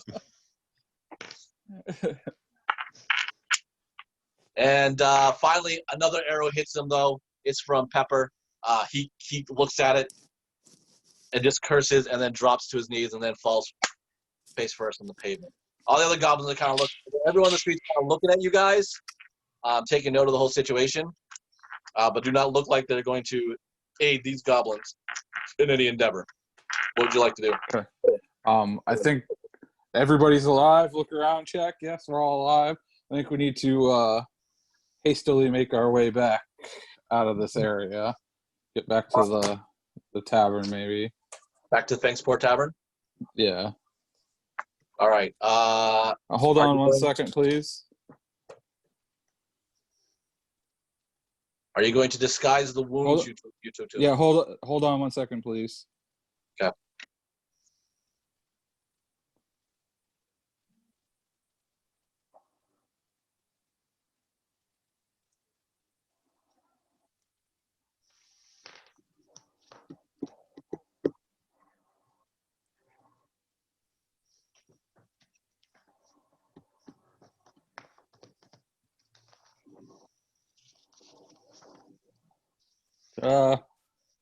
And finally, another arrow hits him though. It's from Pepper. He looks at it and just curses and then drops to his knees and then falls face first on the pavement. All the other goblins are kind of looking. Everyone on the street's kind of looking at you guys, taking note of the whole situation, but do not look like they're going to aid these goblins in any endeavor. What would you like to do? Okay. I think everybody's alive. Look around, check. Yes, we're all alive. I think we need to hastily make our way back out of this area. Get back to the tavern, maybe. Back to Fengsport Tavern? Yeah. All right. Hold on one second, please. Are you going to disguise the wounds Hold- you took to? Yeah, hold on 1 second, please. Okay.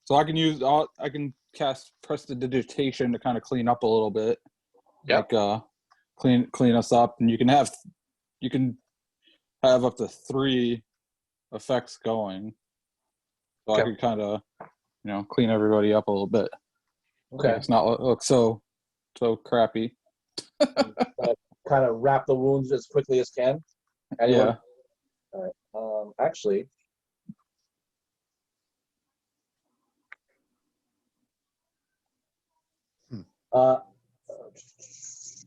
So I can cast prestidigitation to kind of clean up a little bit. Yep. Like clean us up, and you can have up to 3 effects going. So I Okay. could kind of clean everybody up a little bit. Okay. It's not look so crappy. Kind of wrap the wounds as quickly as can. Anyone? Yeah. All right. Actually,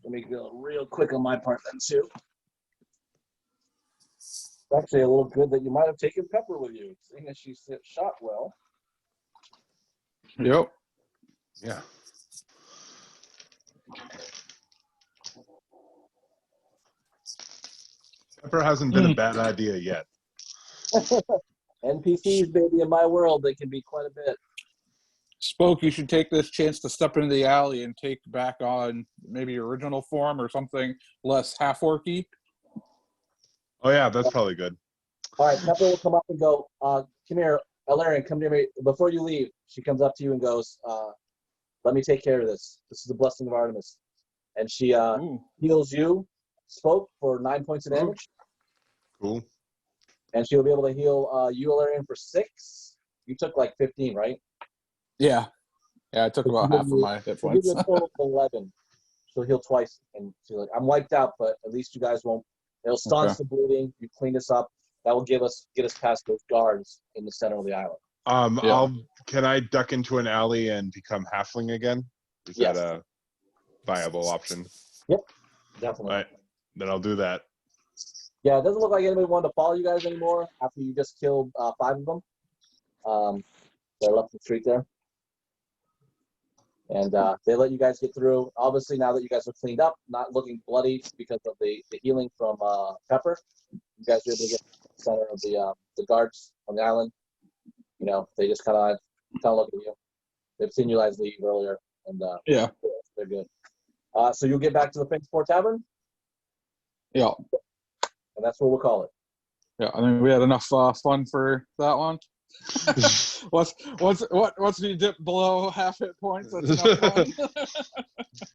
let me go real quick on my part then too. It's actually a little good that you might have taken Pepper with you, seeing as she shot well. Yep. Yeah. Pepper hasn't been a bad idea yet. NPCs, baby, in my world, they can be quite a bit. Spoke, you should take this chance to step into the alley and take back on maybe your original form or something less half-orky. Oh yeah, that's probably good. All right, Pepper will come up and go, come here, Alerion, come near me. Before you leave, she comes up to you and goes, let me take care of this. This is the blessing of Artemis. And she heals you, Spoke, for 9 points of damage. Cool. And she'll be able to heal you, Alerion, for 6. You took like 15, right? Yeah. Yeah, I took about half of my hit She'll give points. you a total of 11. She'll heal twice. And she's like, I'm wiped out, but at least you guys won't. It'll staunch the bleeding. You clean us up. That will get us past those guards in the center of the island. Yeah. Can I duck into an alley and become halfling again? Is Yes. that a viable option? Yep, definitely. All right, then I'll do that. Yeah, it doesn't look like anybody wanted to follow you guys anymore after you just killed 5 of them. They're left the street there. And they let you guys get through. Obviously, now that you guys are cleaned up, not looking bloody because of the healing from Pepper, you guys are able to get to the center of the guards on the island. They just kind of look at you. They've seen you guys leave earlier, and Yeah. they're good. So you'll get back to the Feng Tavern, Yeah. and that's what we'll call it. Yeah. I mean, we had enough fun for that one. Once we dip below half hit points, that's enough fun.